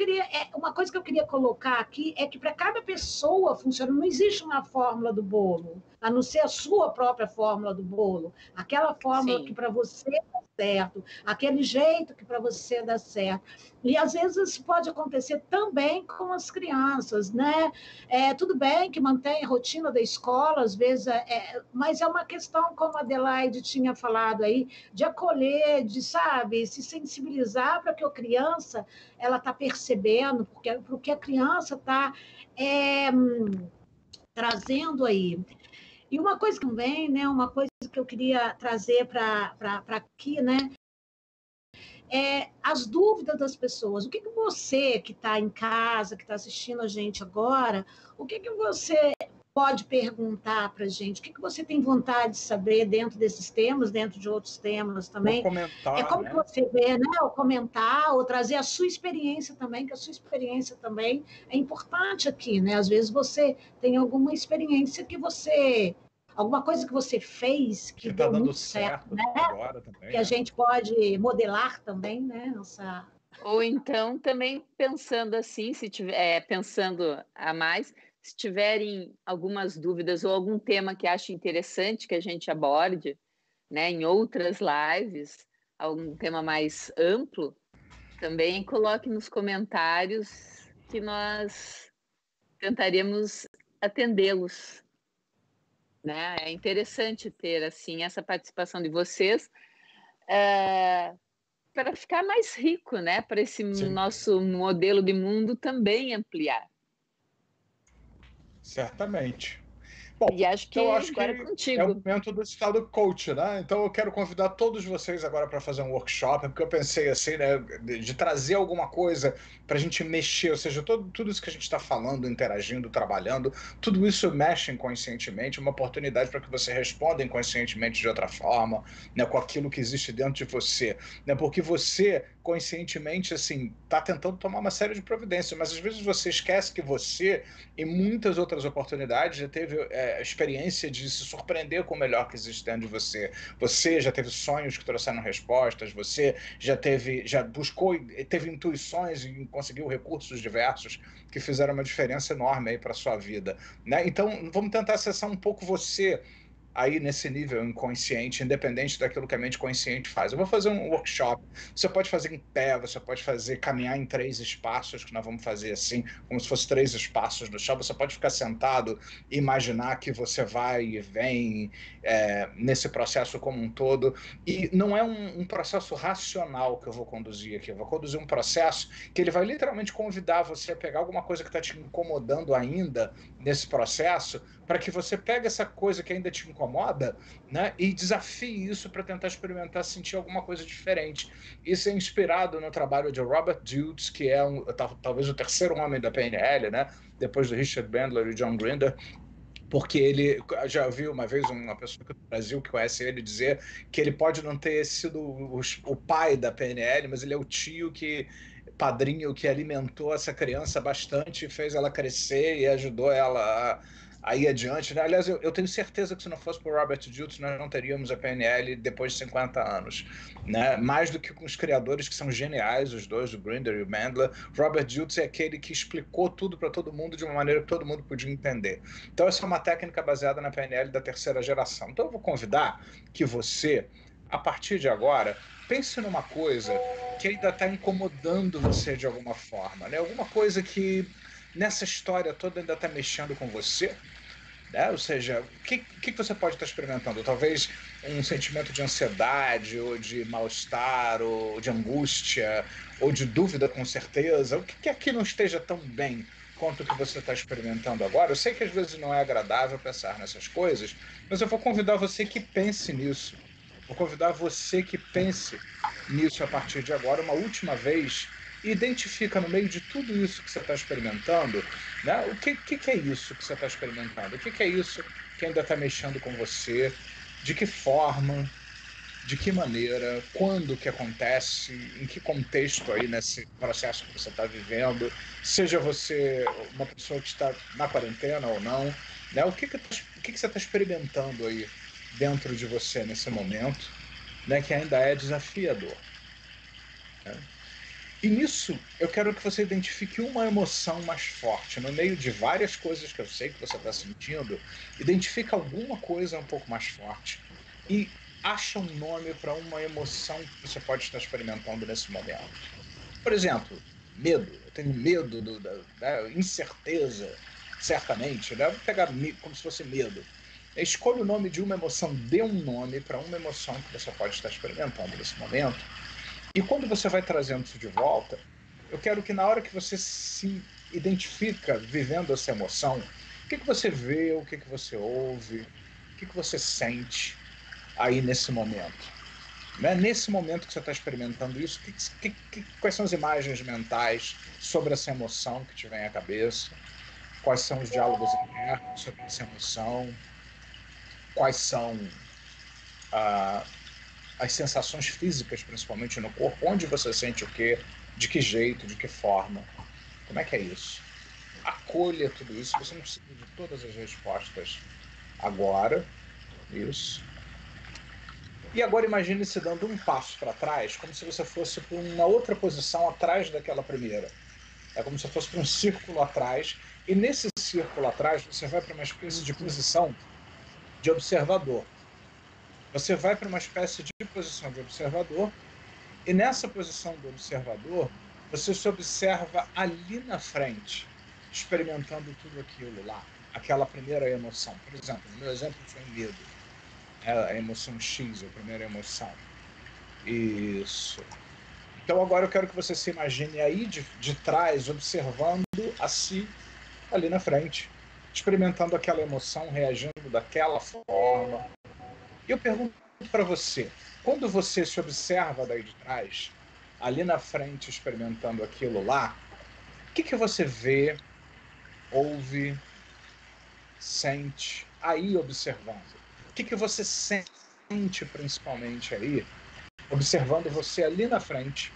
uma coisa que eu queria colocar aqui é que para cada pessoa funciona, não existe uma fórmula do bolo, a não ser a sua própria fórmula do bolo, aquela fórmula que para você dá certo, aquele jeito que para você dá certo. E às vezes isso pode acontecer também com as crianças, né? Tudo bem que mantém a rotina da escola, às vezes, mas é uma questão, como a Adelaide tinha falado aí, de acolher, de, sabe, se sensibilizar para que a criança ela está percebendo, porque a criança está trazendo aí. E uma coisa também, né? Uma coisa que eu queria trazer para aqui, né? As dúvidas das pessoas. O que você que está em casa, que está assistindo a gente agora, o que você pode perguntar para a gente? O que você tem vontade de saber dentro desses temas, dentro de outros temas também? Ou comentar, como que você vê, né? Ou comentar, ou trazer a sua experiência também, que a sua experiência também é importante aqui, né? Às vezes você tem alguma experiência que alguma coisa que você fez que tá deu dando muito certo, né? Agora também, que a gente pode modelar também, né? Ou então também pensando assim, se tiver pensando a mais, se tiverem algumas dúvidas ou algum tema que ache interessante que a gente aborde, né, em outras lives, algum tema mais amplo, também coloque nos comentários que nós tentaremos atendê-los. Né? É interessante ter assim essa participação de vocês para ficar mais rico, né? Para esse nosso modelo de mundo também ampliar. Certamente. Bom, e acho que agora que contigo. É o momento do estado coach, né? Então eu quero convidar todos vocês agora para fazer um workshop, porque eu pensei assim, né, de trazer alguma coisa para a gente mexer, ou seja, tudo isso que a gente está falando, interagindo, trabalhando, tudo isso mexe inconscientemente, uma oportunidade para que você responda inconscientemente de outra forma, né, com aquilo que existe dentro de você, né? Porque você conscientemente assim está tentando tomar uma série de providências, mas às vezes você esquece que você, em muitas outras oportunidades, já teve a experiência de se surpreender com o melhor que existe dentro de você. Você já teve sonhos que trouxeram respostas, você já buscou, teve intuições e conseguiu recursos diversos que fizeram uma diferença enorme aí para a sua vida, né? Então, vamos tentar acessar um pouco você aí nesse nível inconsciente, independente daquilo que a mente consciente faz. Eu vou fazer um workshop, você pode fazer em pé, você pode fazer caminhar em 3 espaços, que nós vamos fazer assim, como se fosse 3 espaços no chão, você pode ficar sentado e imaginar que você vai e vem nesse processo como um todo, e não é um processo racional que eu vou conduzir aqui, eu vou conduzir um processo que ele vai literalmente convidar você a pegar alguma coisa que está te incomodando ainda nesse processo, para que você pegue essa coisa que ainda te incomoda, né, e desafie isso para tentar experimentar, sentir alguma coisa diferente. Isso é inspirado no trabalho de Robert Dilts, que é talvez o terceiro homem da PNL, né, depois do Richard Bandler e John Grinder, porque ele, já ouvi uma vez uma pessoa do Brasil que conhece ele dizer que ele pode não ter sido o pai da PNL, mas ele é o tio padrinho que alimentou essa criança bastante, fez ela crescer e ajudou ela a ir adiante, né? Aliás, eu tenho certeza que se não fosse por Robert Dilts, nós não teríamos a PNL depois de 50 anos, né? Mais do que com os criadores que são geniais, os dois, o Grinder e o Bandler. Robert Dilts é aquele que explicou tudo para todo mundo de uma maneira que todo mundo podia entender. Então essa é uma técnica baseada na PNL da terceira geração. Então eu vou convidar que você, a partir de agora, pense numa coisa que ainda está incomodando você de alguma forma, né? Alguma coisa que nessa história toda ainda está mexendo com você, né? Ou seja, o que você pode estar experimentando? Talvez um sentimento de ansiedade, ou de mal-estar, ou de angústia, ou de dúvida com certeza. O que aqui não esteja tão bem quanto o que você está experimentando agora? Eu sei que às vezes não é agradável pensar nessas coisas, mas eu vou convidar você que pense nisso. Vou convidar você que pense nisso a partir de agora, uma última vez, e identifica no meio de tudo isso que você está experimentando, né, o que é isso que você está experimentando, o que é isso que ainda está mexendo com você, de que forma, de que maneira, quando que acontece, em que contexto aí nesse processo que você está vivendo, seja você uma pessoa que está na quarentena ou não, né, o que você está experimentando aí dentro de você nesse momento, né, que ainda é desafiador, né? E nisso, eu quero que você identifique uma emoção mais forte. No meio de várias coisas que eu sei que você está sentindo, identifica alguma coisa um pouco mais forte e acha um nome para uma emoção que você pode estar experimentando nesse momento. Por exemplo, medo. Eu tenho medo da incerteza, certamente, né? Vou pegar como se fosse medo. Escolha o nome de uma emoção, dê um nome para uma emoção que você pode estar experimentando nesse momento. E quando você vai trazendo isso de volta, eu quero que na hora que você se identifica vivendo essa emoção, o que você vê, o que você ouve, o que você sente aí nesse momento? Né? Nesse momento que você está experimentando isso, quais são as imagens mentais sobre essa emoção que te vem à cabeça? Quais são os diálogos internos sobre essa emoção? Quais são as sensações físicas, principalmente no corpo? Onde você sente o quê? De que jeito? De que forma? Como é que é isso? Acolha tudo isso. Você não precisa de todas as respostas agora. Isso. E agora imagine se dando um passo para trás, como se você fosse para uma outra posição atrás daquela primeira. É como se fosse para um círculo atrás. E nesse círculo atrás, você vai para uma espécie de posição de observador. Você vai para uma espécie de posição de observador. E nessa posição do observador, você se observa ali na frente, experimentando tudo aquilo lá, aquela primeira emoção. Por exemplo, no meu exemplo foi medo. A emoção X, a primeira emoção. Isso. Então agora eu quero que você se imagine aí de trás, observando a si ali na frente, experimentando aquela emoção, reagindo daquela forma. E eu pergunto para você, quando você se observa daí de trás, ali na frente experimentando aquilo lá, o que você vê, ouve, sente aí observando? O que você sente principalmente aí, observando você ali na frente,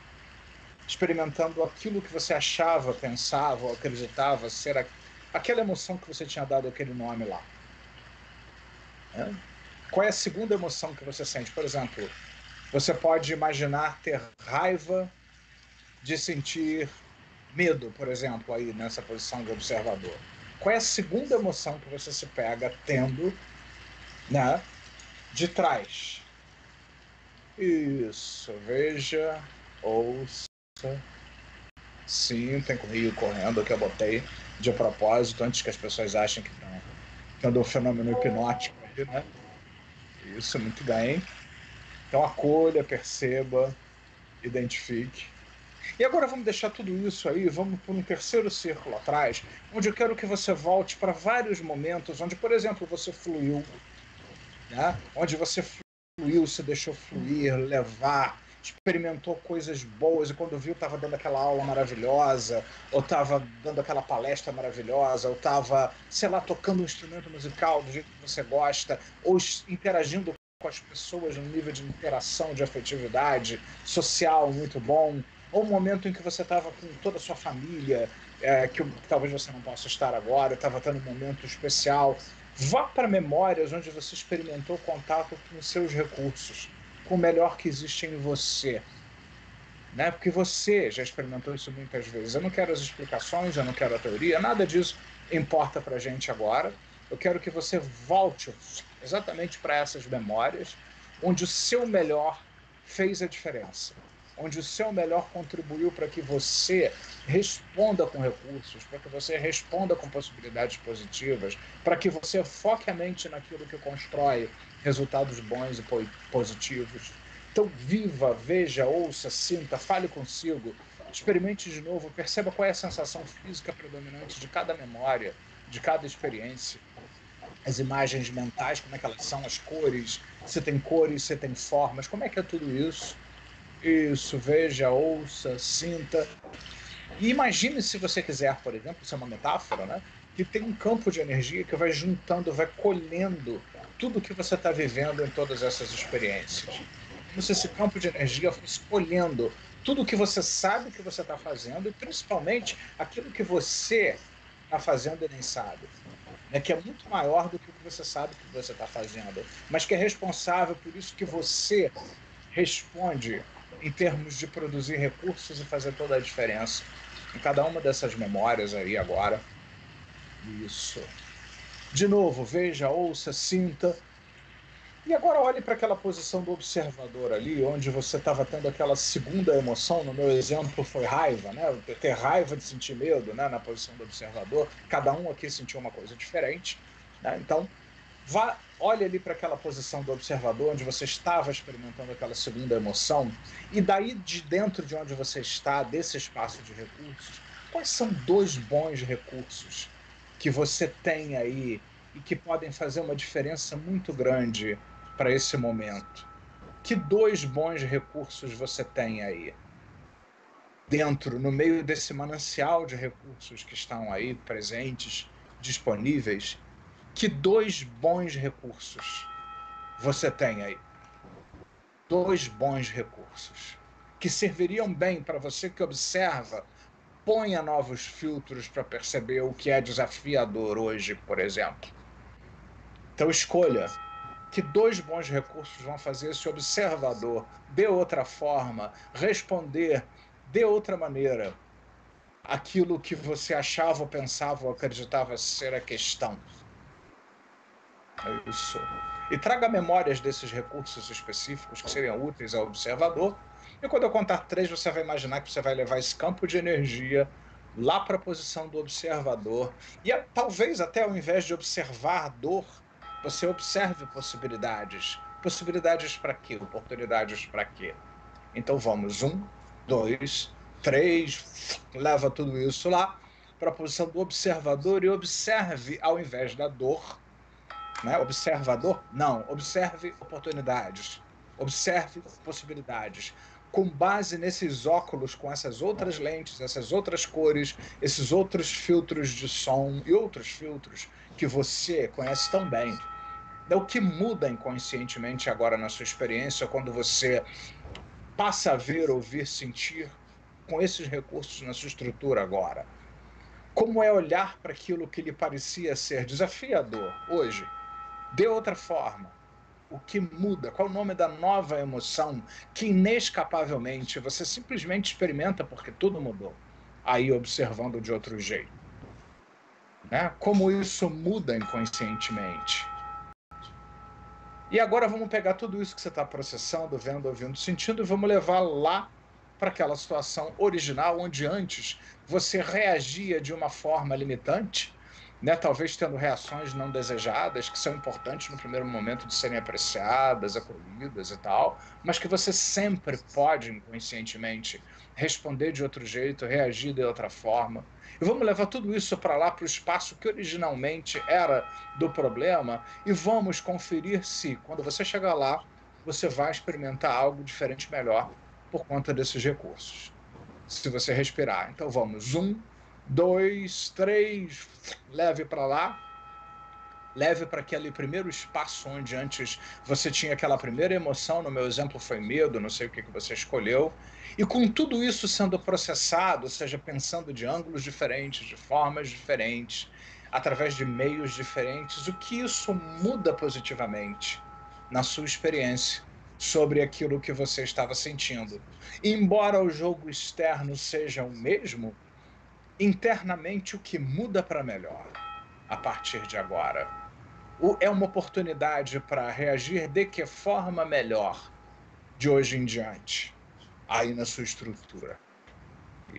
experimentando aquilo que você achava, pensava ou acreditava ser aquela emoção que você tinha dado aquele nome lá? Qual é a segunda emoção que você sente? Por exemplo, você pode imaginar ter raiva de sentir medo, por exemplo, aí nessa posição de observador. Qual é a segunda emoção que você se pega tendo né? De trás. Isso, veja, ouça, sinta, tem rio correndo que eu botei de propósito, antes que as pessoas achem que estão tendo um fenômeno hipnótico aí, né? Isso, muito bem. Então acolha, perceba, identifique. E agora vamos deixar tudo isso aí, vamos para um terceiro círculo atrás, onde eu quero que você volte para vários momentos onde, por exemplo, você fluiu, né? Onde você fluiu, se deixou fluir, levar, experimentou coisas boas e quando viu estava dando aquela aula maravilhosa, ou estava dando aquela palestra maravilhosa, ou estava, sei lá, tocando um instrumento musical do jeito que você gosta, ou interagindo com as pessoas num nível de interação, de afetividade social muito bom, ou um momento em que você estava com toda a sua família, que talvez você não possa estar agora, estava tendo um momento especial. Vá para memórias onde você experimentou contato com os seus recursos, com o melhor que existe em você. Né? Porque você já experimentou isso muitas vezes. Eu não quero as explicações, eu não quero a teoria, nada disso importa para a gente agora. Eu quero que você volte exatamente para essas memórias, onde o seu melhor fez a diferença, onde o seu melhor contribuiu para que você responda com recursos, para que você responda com possibilidades positivas, para que você foque a mente naquilo que constrói resultados bons e positivos. Então, viva, veja, ouça, sinta, fale consigo, experimente de novo, perceba qual é a sensação física predominante de cada memória, de cada experiência. As imagens mentais, como é que elas são, as cores, se tem cores, se tem formas, como é que é tudo isso? Isso, veja, ouça, sinta. E imagine, se você quiser, por exemplo, isso é uma metáfora, né? Que tem um campo de energia que vai juntando, vai colhendo tudo que você está vivendo em todas essas experiências. Como se esse campo de energia fosse colhendo tudo que você sabe que você está fazendo e principalmente aquilo que você está fazendo e nem sabe. Né? Que é muito maior do que o que você sabe que você está fazendo, mas que é responsável por isso que você responde em termos de produzir recursos e fazer toda a diferença em cada uma dessas memórias aí agora. Isso. De novo, veja, ouça, sinta. E agora olhe para aquela posição do observador ali, onde você estava tendo aquela segunda emoção. No meu exemplo foi raiva, né? Ter raiva de sentir medo, né? Na posição do observador. Cada um aqui sentiu uma coisa diferente, né? Então, olhe ali para aquela posição do observador, onde você estava experimentando aquela segunda emoção, e daí de dentro de onde você está, desse espaço de recursos, quais são dois bons recursos que você tem aí e que podem fazer uma diferença muito grande para esse momento? Que dois bons recursos você tem aí? Dentro, no meio desse manancial de recursos que estão aí presentes, disponíveis, que dois bons recursos você tem aí? Dois bons recursos que serviriam bem para você que observa, ponha novos filtros para perceber o que é desafiador hoje, por exemplo. Então escolha que dois bons recursos vão fazer esse observador de outra forma, responder de outra maneira aquilo que você achava, ou pensava, ou acreditava ser a questão. É isso. E traga memórias desses recursos específicos que seriam úteis ao observador. E quando eu contar 3, você vai imaginar que você vai levar esse campo de energia lá para a posição do observador. E talvez até ao invés de observar dor, você observe possibilidades. Possibilidades para quê? Oportunidades para quê? Então vamos, 1, 2, 3, leva tudo isso lá para a posição do observador e observe ao invés da dor. Né? Observador? Não. Observe oportunidades. Observe possibilidades. Com base nesses óculos, com essas outras lentes, essas outras cores, esses outros filtros de som e outros filtros que você conhece tão bem. O que muda inconscientemente agora na sua experiência quando você passa a ver, ouvir, sentir com esses recursos na sua estrutura agora? Como é olhar para aquilo que lhe parecia ser desafiador hoje? De outra forma, o que muda? Qual é o nome da nova emoção que inescapavelmente você simplesmente experimenta porque tudo mudou? Aí observando de outro jeito. Né? Como isso muda inconscientemente? E agora vamos pegar tudo isso que você está processando, vendo, ouvindo, sentindo, e vamos levar lá para aquela situação original, onde antes você reagia de uma forma limitante, né? Talvez tendo reações não desejadas, que são importantes no primeiro momento de serem apreciadas, acolhidas e tal, mas que você sempre pode, inconscientemente, responder de outro jeito, reagir de outra forma. E vamos levar tudo isso para lá, para o espaço que originalmente era do problema, e vamos conferir se, quando você chegar lá, você vai experimentar algo diferente, melhor, por conta desses recursos. Se você respirar. Então vamos. 1, 2, 3. Leve para lá. Leve para aquele primeiro espaço onde antes você tinha aquela primeira emoção. No meu exemplo foi medo, não sei o que você escolheu. E com tudo isso sendo processado, ou seja, pensando de ângulos diferentes, de formas diferentes, através de meios diferentes, o que isso muda positivamente na sua experiência sobre aquilo que você estava sentindo. Embora o jogo externo seja o mesmo, internamente o que muda para melhor a partir de agora é uma oportunidade para reagir de que forma melhor de hoje em diante, aí na sua estrutura.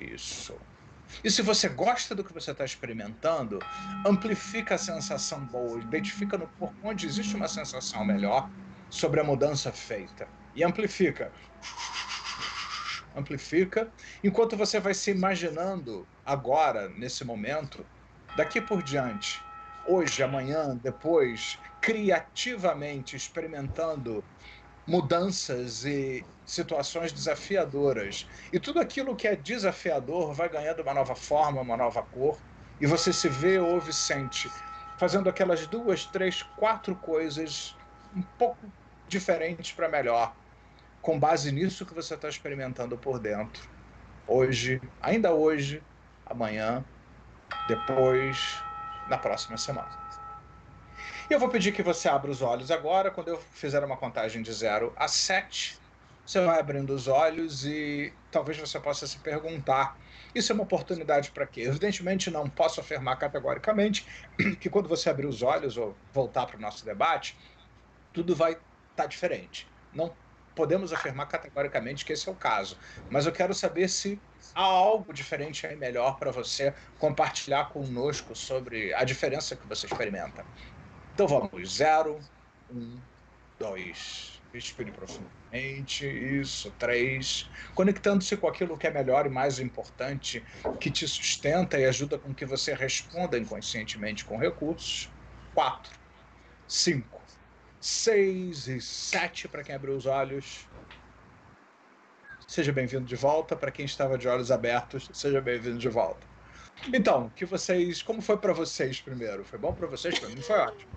Isso. E se você gosta do que você está experimentando, amplifica a sensação boa, identifica no corpo onde existe uma sensação melhor sobre a mudança feita. E amplifica. Amplifica, enquanto você vai se imaginando agora, nesse momento, daqui por diante, hoje, amanhã, depois, criativamente experimentando mudanças e situações desafiadoras. E tudo aquilo que é desafiador vai ganhando uma nova forma, uma nova cor, e você se vê, ouve, sente, fazendo aquelas 2, 3, 4 coisas um pouco diferentes para melhor, com base nisso que você está experimentando por dentro. Hoje, ainda hoje, amanhã, depois, na próxima semana. E eu vou pedir que você abra os olhos agora. Quando eu fizer uma contagem de 0 a 7, você vai abrindo os olhos e talvez você possa se perguntar: isso é uma oportunidade para quê? Evidentemente, não posso afirmar categoricamente que quando você abrir os olhos ou voltar para o nosso debate, tudo vai estar diferente. Não podemos afirmar categoricamente que esse é o caso, mas eu quero saber se há algo diferente aí melhor para você compartilhar conosco sobre a diferença que você experimenta. Então vamos, 0, 1, 2, respire profundamente, isso, 3, conectando-se com aquilo que é melhor e mais importante, que te sustenta e ajuda com que você responda inconscientemente com recursos, 4, 5, 6 e 7 para quem abriu os olhos. Seja bem-vindo de volta. Para quem estava de olhos abertos, seja bem-vindo de volta. Então, como foi para vocês primeiro? Foi bom para vocês? Para mim foi ótimo.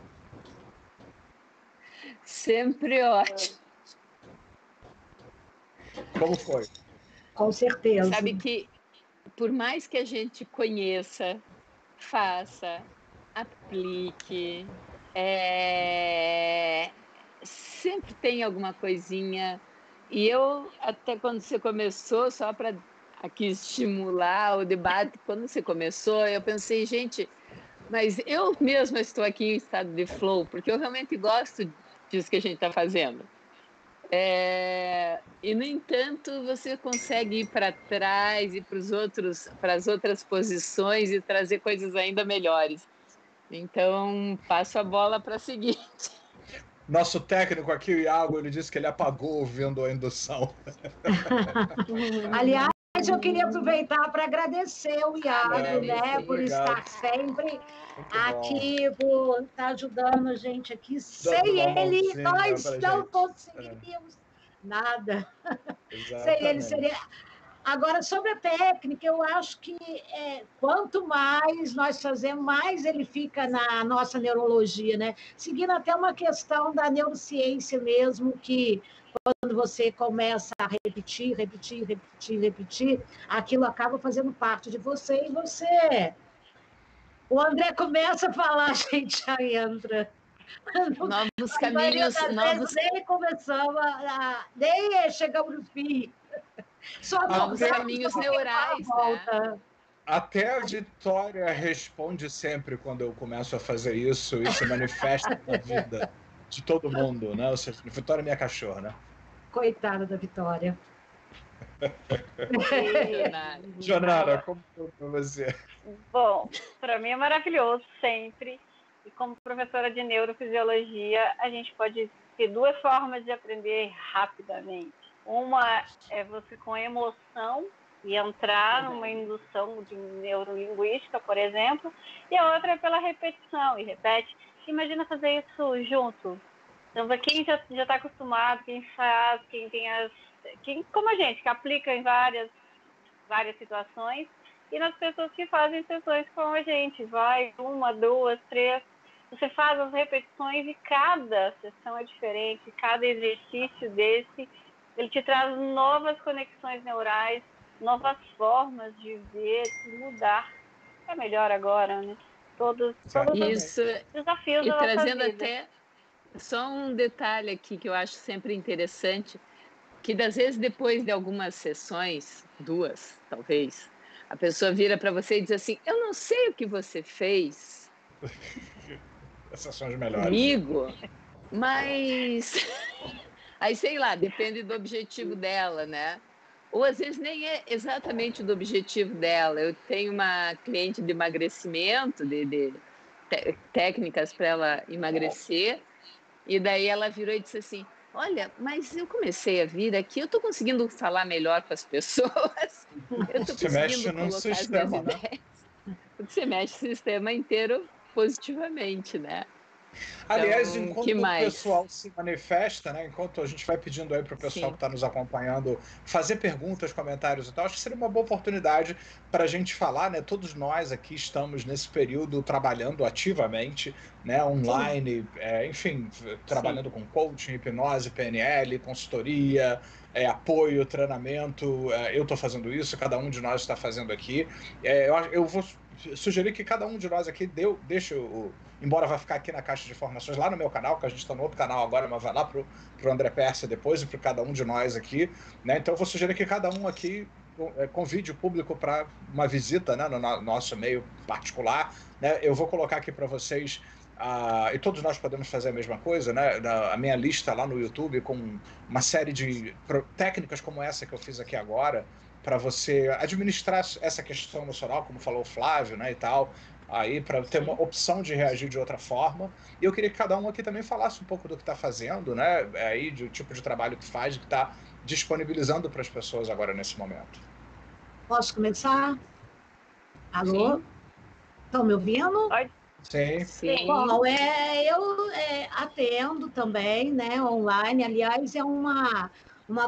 Sempre ótimo. Como foi? Com certeza. Sabe que, por mais que a gente conheça, faça, aplique, sempre tem alguma coisinha. E eu, até quando você começou, só para aqui estimular o debate, quando você começou, eu pensei, gente, mas eu mesma estou aqui em estado de flow, porque eu realmente gosto disso que a gente está fazendo. E, no entanto, você consegue ir para trás e para as outras posições e trazer coisas ainda melhores. Então, passo a bola para a seguinte. Nosso técnico aqui, o Iago, ele disse que ele apagou ouvindo a indução. Aliás, eu queria aproveitar para agradecer o Iago, né, por estar sempre aqui, por estar ajudando a gente aqui. Sem ele, nós não conseguiríamos nada. Sem ele seria... Agora, sobre a técnica, eu acho que quanto mais nós fazemos, mais ele fica na nossa neurologia, né? Seguindo até uma questão da neurociência mesmo, que quando você começa a repetir, aquilo acaba fazendo parte de você e você... O André começa a falar, a gente já entra. Novos caminhos. Nem começamos, nem chegamos no fim. Só novos caminhos neurais, né? Até a Vitória responde sempre quando eu começo a fazer isso e se manifesta na vida. de todo mundo, né? Ou seja, Vitória é minha cachorra, né? Coitada da Vitória. Jonara, como foi pra você? Bom, para mim é maravilhoso sempre. E como professora de neurofisiologia, a gente pode ter duas formas de aprender rapidamente. Uma é você com emoção e entrar numa indução de neurolinguística, por exemplo, e a outra é pela repetição, e repete. Imagina fazer isso junto. Então, para quem já está acostumado, quem faz, como a gente, que aplica em várias situações, e nas pessoas que fazem sessões com a gente, vai 1, 2, 3, você faz as repetições e cada sessão é diferente, cada exercício desse, ele te traz novas conexões neurais, novas formas de ver, de mudar. É melhor agora, né? Todos Isso, os desafios e da nossa trazendo vida. até só um detalhe aqui que eu acho sempre interessante, que às vezes depois de algumas sessões, 2, talvez, a pessoa vira para você e diz assim, eu não sei o que você fez Essas são as melhores. comigo, mas aí sei lá, depende do objetivo dela, né? Ou às vezes nem é exatamente do objetivo dela. Eu tenho uma cliente de emagrecimento, de técnicas para ela emagrecer, e daí ela virou e disse assim, olha, mas eu comecei a vir aqui, eu estou conseguindo falar melhor com as pessoas, eu estou Você mexe conseguindo num colocar as minhas sistema, né? ideias, porque você mexe o sistema inteiro positivamente, né? Aliás, Então, que enquanto o mais? pessoal se manifesta, né, enquanto a gente vai pedindo aí para o pessoal que Sim, está nos acompanhando fazer perguntas, comentários e tal, acho que seria uma boa oportunidade para a gente falar, né? Todos nós aqui estamos nesse período trabalhando ativamente, né, online, enfim, sim. trabalhando com coaching, hipnose, PNL, consultoria, apoio, treinamento. Eu estou fazendo isso, cada um de nós está fazendo aqui. Eu vou sugerir que cada um de nós aqui deixe embora vai ficar aqui na caixa de informações lá no meu canal, que a gente está no outro canal agora, mas vai lá pro André Persa depois e para cada um de nós aqui, né? Então eu vou sugerir que cada um aqui convide o público para uma visita, né, no nosso meio particular, né? Eu vou colocar aqui para vocês e todos nós podemos fazer a mesma coisa, né? A minha lista lá no YouTube com uma série de técnicas como essa que eu fiz aqui agora, para você administrar essa questão emocional, como falou o Flávio, né, e tal, aí para ter uma opção de reagir de outra forma. E eu queria que cada um aqui também falasse um pouco do que está fazendo, né, aí do tipo de trabalho que faz, que está disponibilizando para as pessoas agora nesse momento. Posso começar? Alô? Estão me ouvindo? Pode? Sim. Sim. Bom, eu atendo também, né, online. Aliás, é uma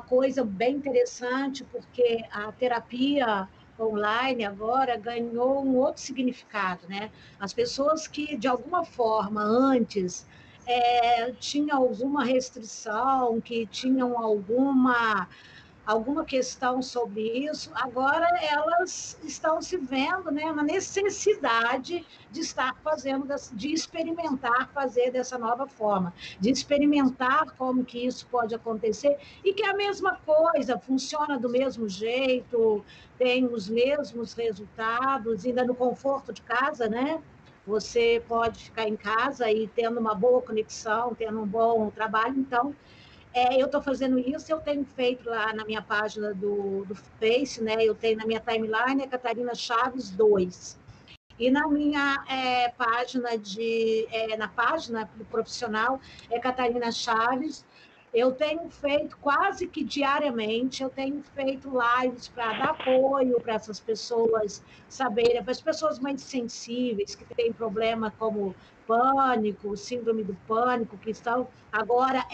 coisa bem interessante, porque a terapia online agora ganhou um outro significado, né? As pessoas que, de alguma forma, antes tinham alguma restrição, que tinham alguma questão sobre isso, agora elas estão se vendo, né, na necessidade de estar fazendo, de experimentar fazer dessa nova forma, de experimentar como que isso pode acontecer e que a mesma coisa funciona do mesmo jeito, tem os mesmos resultados, ainda no conforto de casa, né? Você pode ficar em casa e tendo uma boa conexão, tendo um bom trabalho, então eu estou fazendo isso, eu tenho feito lá na minha página do Face, né? Eu tenho na minha timeline, Catarina Chaves 2. E na minha na página do profissional, Catarina Chaves, eu tenho feito quase que diariamente, eu tenho feito lives para dar apoio para essas pessoas saberem, para as pessoas mais sensíveis, que têm problema como pânico, síndrome do pânico, que estão agora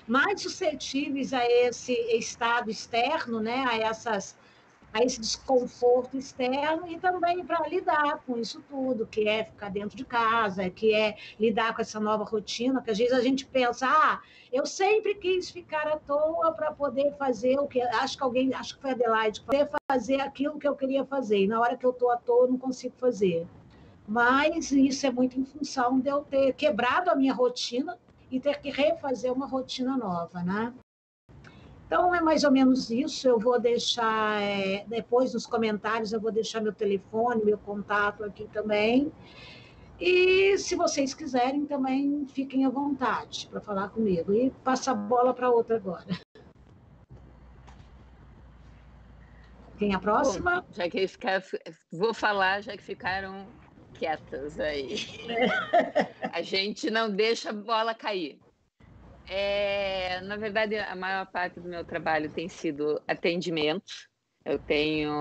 mais suscetíveis a esse estado externo, né, a esse desconforto externo e também para lidar com isso tudo, que é ficar dentro de casa, que é lidar com essa nova rotina, que às vezes a gente pensa, eu sempre quis ficar à toa para poder fazer o que, acho que foi a Adelaide, poder fazer aquilo que eu queria fazer, e na hora que eu estou à toa eu não consigo fazer. Mas isso é muito em função de eu ter quebrado a minha rotina e ter que refazer uma rotina nova, né? Então, é mais ou menos isso. Eu vou deixar, depois nos comentários, eu vou deixar meu telefone, meu contato aqui também. E se vocês quiserem, também fiquem à vontade para falar comigo. E passa a bola para outra agora. Quem é a próxima? Bom, já que vou falar, já que ficaram quietas aí. A gente não deixa a bola cair. Na verdade, a maior parte do meu trabalho tem sido atendimento. Eu tenho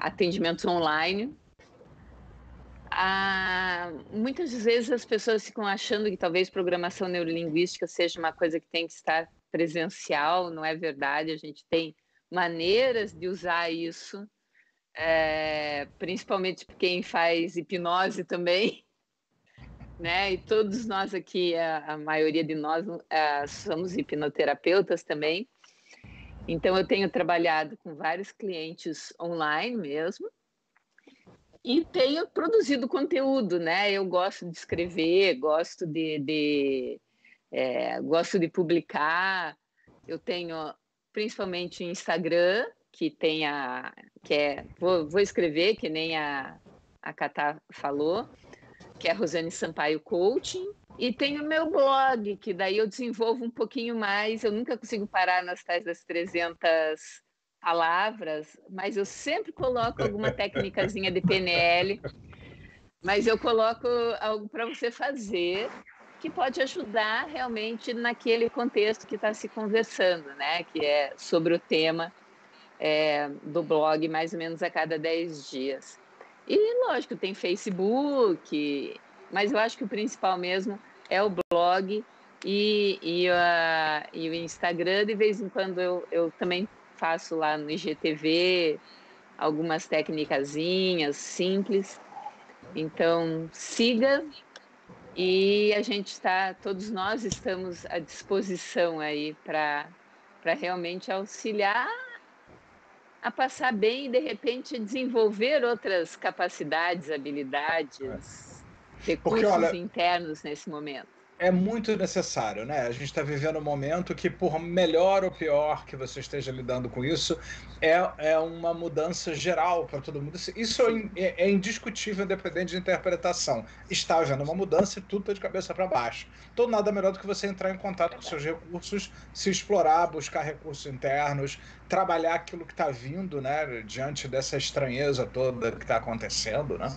atendimentos online. Muitas vezes as pessoas ficam achando que talvez programação neurolinguística seja uma coisa que tem que estar presencial. Não é verdade, a gente tem maneiras de usar isso, principalmente quem faz hipnose também, né? E todos nós aqui, a maioria de nós, somos hipnoterapeutas também. Então, eu tenho trabalhado com vários clientes online mesmo e tenho produzido conteúdo, né? Eu gosto de escrever, gosto de publicar. Eu tenho principalmente o Instagram, vou escrever, que nem a Catá falou, que é Rosane Sampaio Coaching, e tenho o meu blog, que daí eu desenvolvo um pouquinho mais. Eu nunca consigo parar nas tais das 300 palavras, mas eu sempre coloco alguma técnicazinha de PNL, mas eu coloco algo para você fazer que pode ajudar realmente naquele contexto que está se conversando, né? Que é sobre o tema do blog, mais ou menos a cada 10 dias. E, lógico, tem Facebook, mas eu acho que o principal mesmo é o blog e o Instagram. De vez em quando eu também faço lá no IGTV algumas técnicazinhas simples. Então, siga. E todos nós estamos à disposição aí para realmente auxiliar a passar bem e, de repente, desenvolver outras capacidades, habilidades, recursos internos nesse momento. É muito necessário, né? A gente está vivendo um momento que, por melhor ou pior que você esteja lidando com isso, é uma mudança geral para todo mundo. Isso é indiscutível, independente de interpretação. Está havendo uma mudança e tudo está de cabeça para baixo. Então, nada melhor do que você entrar em contato com seus recursos, se explorar, buscar recursos internos, trabalhar aquilo que está vindo, né? Diante dessa estranheza toda que está acontecendo, né?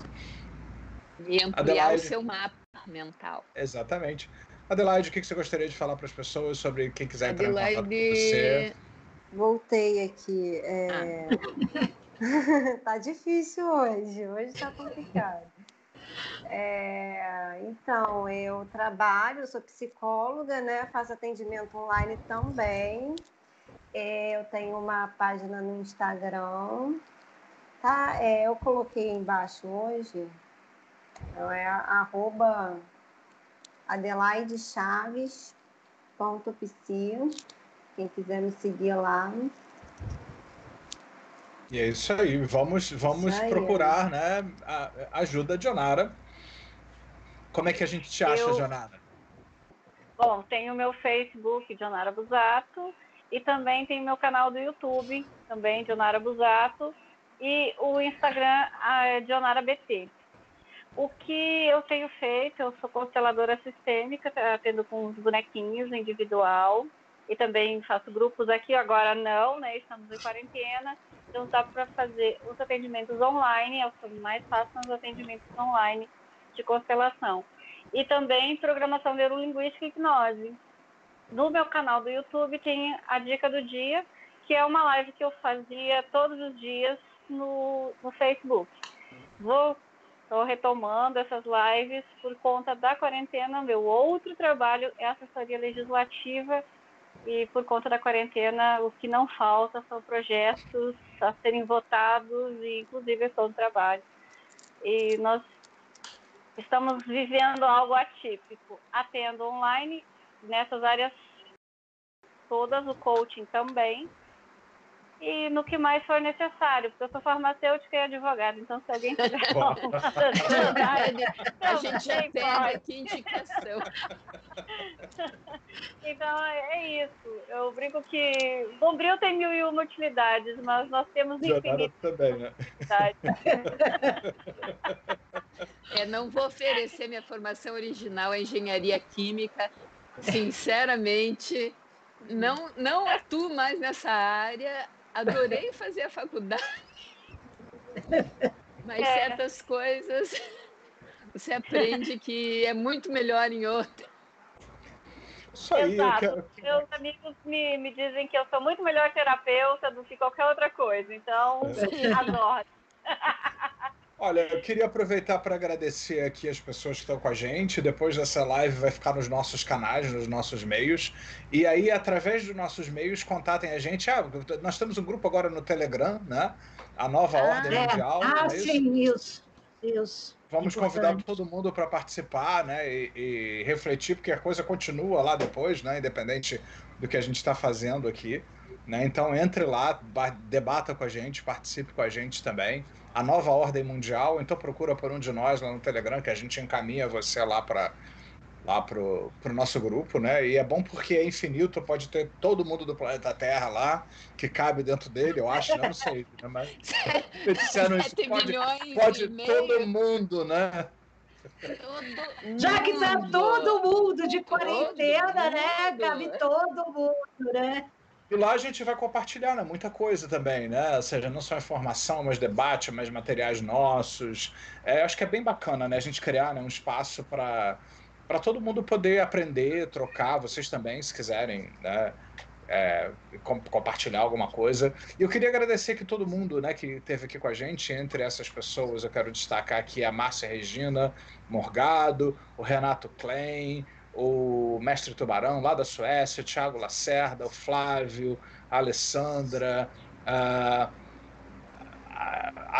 E ampliar o seu mapa mental. Exatamente. Adelaide, o que você gostaria de falar para as pessoas sobre quem quiser entrar em contato com você? Voltei aqui. Tá difícil hoje tá complicado. Então, eu sou psicóloga, né? Faço atendimento online também. Eu tenho uma página no Instagram, tá? Eu coloquei embaixo hoje, então @adelaidechaves.psi, quem quiser me seguir lá. E é isso aí, vamos procurar, né, a ajuda de Jonara. Como é que a gente te acha, Jonara? Bom, tem o meu Facebook, Jonara Busato, e também tem meu canal do YouTube, também Jonara Busato, e o Instagram é Jonara BT. O que eu tenho feito, eu sou consteladora sistêmica, atendo com os bonequinhos individual, e também faço grupos aqui, agora não, né? Estamos em quarentena, então dá para fazer os atendimentos online, é o que mais faço nos atendimentos online de constelação. E também programação neurolinguística e hipnose. No meu canal do YouTube tem a dica do dia, que é uma live que eu fazia todos os dias no Facebook. Estou retomando essas lives por conta da quarentena. Meu outro trabalho é assessoria legislativa e por conta da quarentena o que não falta são projetos a serem votados e inclusive eu estou no trabalho. E nós estamos vivendo algo atípico. Atendo online nessas áreas todas, o coaching também. E no que mais for necessário, porque eu sou farmacêutica e advogada, então se alguém tiver a gente já pega aqui indicação. Então é isso. Eu brinco que o Bombril tem 1001 utilidades, mas nós temos infinitas também, né? utilidades. Não vou oferecer minha formação original em engenharia química. Sinceramente, não atuo mais nessa área. Adorei fazer a faculdade, mas certas coisas você aprende que é muito melhor em outra. Isso aí. Exato. Meus amigos me dizem que eu sou muito melhor terapeuta do que qualquer outra coisa. Então, adoro. Olha, eu queria aproveitar para agradecer aqui as pessoas que estão com a gente. Depois dessa live vai ficar nos nossos canais, nos nossos meios. E aí, através dos nossos meios, contatem a gente. Nós temos um grupo agora no Telegram, né? A Nova Ordem Mundial. Sim, isso. Vamos convidar todo mundo para participar, né? E refletir, porque a coisa continua lá depois, né? Independente do que a gente está fazendo aqui. Né? Então entre lá, debata com a gente, participe com a gente também. A Nova Ordem Mundial, então procura por um de nós lá no Telegram, que a gente encaminha você lá pro nosso grupo, né? E é bom porque é infinito, pode ter todo mundo do planeta Terra lá, que cabe dentro dele, eu acho, não sei. Né? Mas disseram isso, pode todo mundo, né? Já que está todo mundo de quarentena, né? Cabe todo mundo, né? E lá a gente vai compartilhar, né, muita coisa também, né? Ou seja, não só informação, mas debate, mais materiais nossos. Acho que é bem bacana, né? A gente criar, né, um espaço para todo mundo poder aprender, trocar, vocês também, se quiserem, né? Compartilhar alguma coisa. E eu queria agradecer que todo mundo, né, que esteve aqui com a gente. Entre essas pessoas, eu quero destacar aqui a Márcia Regina Morgado, o Renato Klein, o Mestre Tubarão, lá da Suécia, o Thiago Lacerda, o Flávio, a Alessandra, a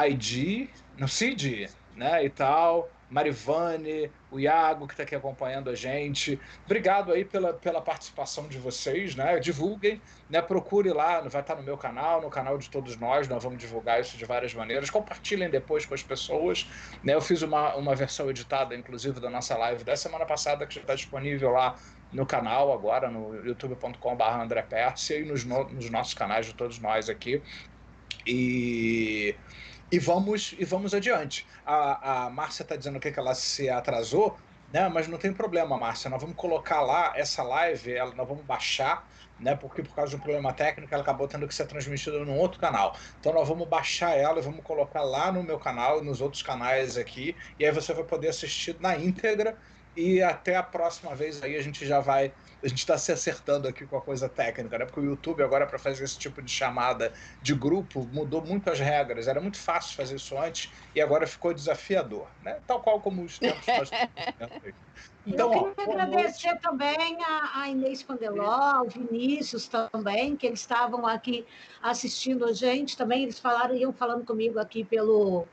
ID, no Cid, né, e tal, Marivane, o Iago, que está aqui acompanhando a gente. Obrigado aí pela participação de vocês, né? Divulguem, né? Procure lá, vai estar no meu canal, no canal de todos nós vamos divulgar isso de várias maneiras. Compartilhem depois com as pessoas, né? Eu fiz uma versão editada, inclusive, da nossa live da semana passada, que já está disponível lá no canal agora, no youtube.com/André Pérsia e nos nossos canais de todos nós aqui. E vamos adiante. A Márcia está dizendo que ela se atrasou, né? Mas não tem problema, Márcia. Nós vamos colocar lá essa live, nós vamos baixar, né? Porque por causa de um problema técnico ela acabou tendo que ser transmitida num outro canal. Então nós vamos baixar ela e vamos colocar lá no meu canal e nos outros canais aqui. E aí você vai poder assistir na íntegra. E até a próxima vez aí a gente está se acertando aqui com a coisa técnica, né? Porque o YouTube agora, para fazer esse tipo de chamada de grupo, mudou muito as regras. Era muito fácil fazer isso antes e agora ficou desafiador, né? Tal qual como os tempos nós estamos. Então, eu queria agradecer também a Inês Pandeló, ao Vinícius também, que eles estavam aqui assistindo a gente também. Eles iam falando comigo aqui pelo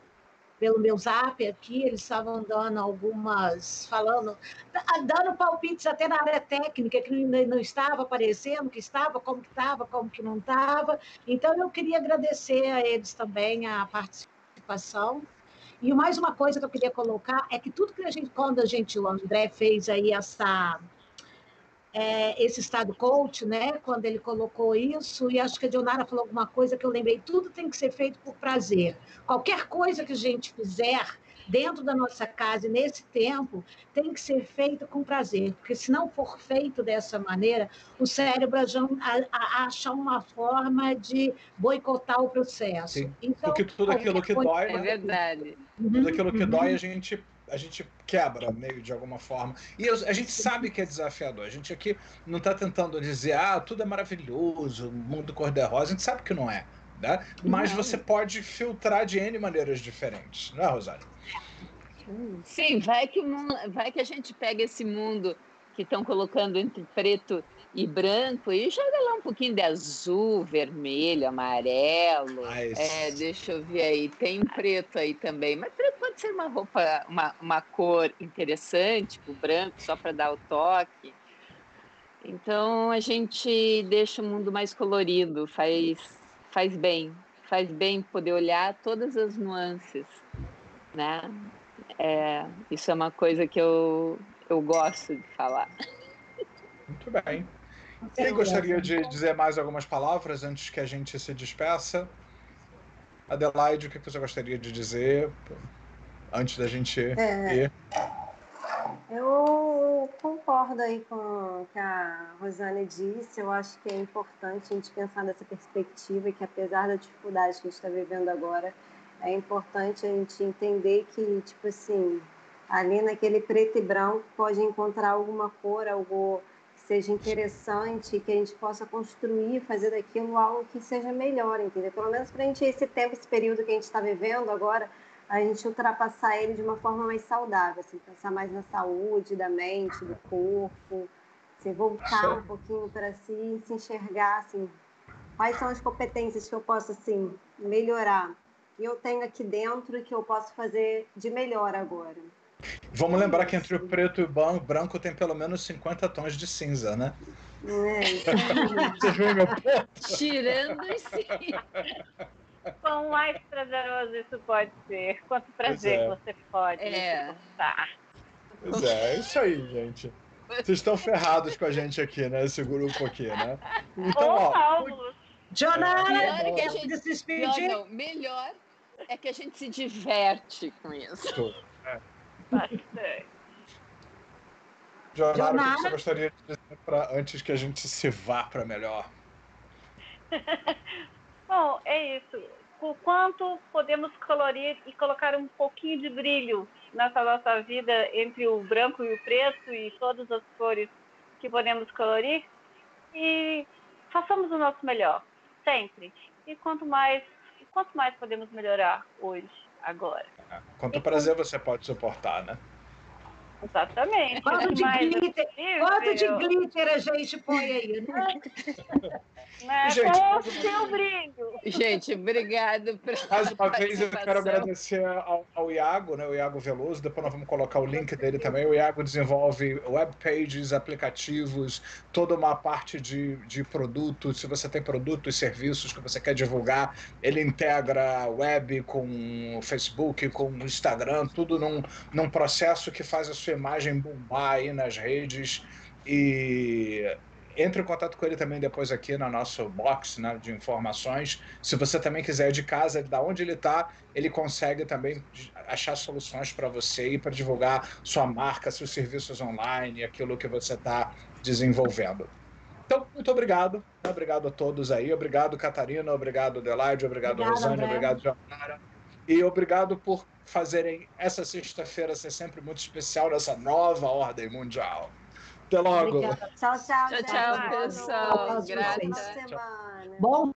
meu zap aqui, eles estavam dando dando palpites até na área técnica, que não estava aparecendo, que estava, como que não estava. Então, eu queria agradecer a eles também a participação. E mais uma coisa que eu queria colocar é que tudo que quando o André fez aí esse estado coach, né, quando ele colocou isso, e acho que a Dionara falou alguma coisa que eu lembrei, tudo tem que ser feito por prazer. Qualquer coisa que a gente fizer dentro da nossa casa, e nesse tempo, tem que ser feito com prazer, porque se não for feito dessa maneira, o cérebro acha uma forma de boicotar o processo. Sim, então, porque tudo aquilo que dói... É verdade. Tudo aquilo que dói, a gente quebra meio de alguma forma. E a gente sabe que é desafiador. A gente aqui não está tentando dizer, tudo é maravilhoso, mundo cor-de-rosa. A gente sabe que não é. Né? Mas você pode filtrar de N maneiras diferentes. Não é, Rosário? Sim, vai que a gente pega esse mundo que estão colocando entre preto e branco e joga lá um pouquinho de azul, vermelho, amarelo. Deixa eu ver aí, tem preto aí também, mas preto pode ser uma roupa, uma cor interessante, o branco só para dar o toque. Então a gente deixa o mundo mais colorido, faz bem poder olhar todas as nuances, né? Isso é uma coisa que eu gosto de falar. Muito bem. Quem gostaria de dizer mais algumas palavras antes que a gente se despeça? Adelaide, o que você gostaria de dizer? antes da gente ir. Eu concordo aí com o que a Rosane disse. Eu acho que é importante a gente pensar nessa perspectiva, que apesar da dificuldade que a gente está vivendo agora, é importante a gente entender que, tipo assim, ali naquele preto e branco pode encontrar alguma cor, algo que seja interessante, que a gente possa construir, fazer daquilo algo que seja melhor, entendeu? Pelo menos para a gente, esse tempo, esse período que a gente está vivendo agora, a gente ultrapassar ele de uma forma mais saudável, assim, pensar mais na saúde da mente, do corpo, assim, voltar um pouquinho para si e se enxergar, assim, quais são as competências que eu posso, assim, melhorar. E eu tenho aqui dentro que eu posso fazer de melhor agora. Vamos lembrar que entre o preto e o branco tem pelo menos 50 tons de cinza, né? Vocês veem meu ponto? Tirando sim. Quão mais prazeroso isso pode ser? Quanto prazer você pode suportar? Pois é isso aí, gente. Vocês estão ferrados com a gente aqui, né? Esse grupo aqui, né? Então, Jonara, que a gente se despedir. Melhor é que a gente se diverte com isso. Bastante. Jonara, o que você gostaria de dizer antes que a gente se vá para melhor? Bom, é isso. O quanto podemos colorir e colocar um pouquinho de brilho nessa nossa vida entre o branco e o preto e todas as cores que podemos colorir, e façamos o nosso melhor, sempre. E quanto mais podemos melhorar hoje, agora. Quanto prazer você pode suportar, né? Exatamente. Quanto de glitter a gente põe aí, né? Gente, com o seu brilho. Gente, obrigado pela mais uma vez eu quero agradecer ao Iago, né? O Iago Veloso. Depois nós vamos colocar o link dele também. O Iago desenvolve webpages, aplicativos, toda uma parte de produtos. Se você tem produtos e serviços que você quer divulgar, ele integra web com Facebook, com Instagram, tudo num processo que faz a sua imagem bombar aí nas redes. E entre em contato com ele também depois aqui no nosso box, né, de informações. Se você também quiser de casa, da onde ele está, ele consegue também achar soluções para você e para divulgar sua marca, seus serviços online, aquilo que você está desenvolvendo. Então, muito obrigado. Obrigado a todos aí. Obrigado, Catarina. Obrigado, Adelaide. Obrigado, Rosane. André. Obrigado, Jonara. E obrigado por fazerem essa sexta-feira ser sempre muito especial nessa nova ordem mundial. Até logo. Obrigada. Tchau, pessoal. Grata. Semana. Bom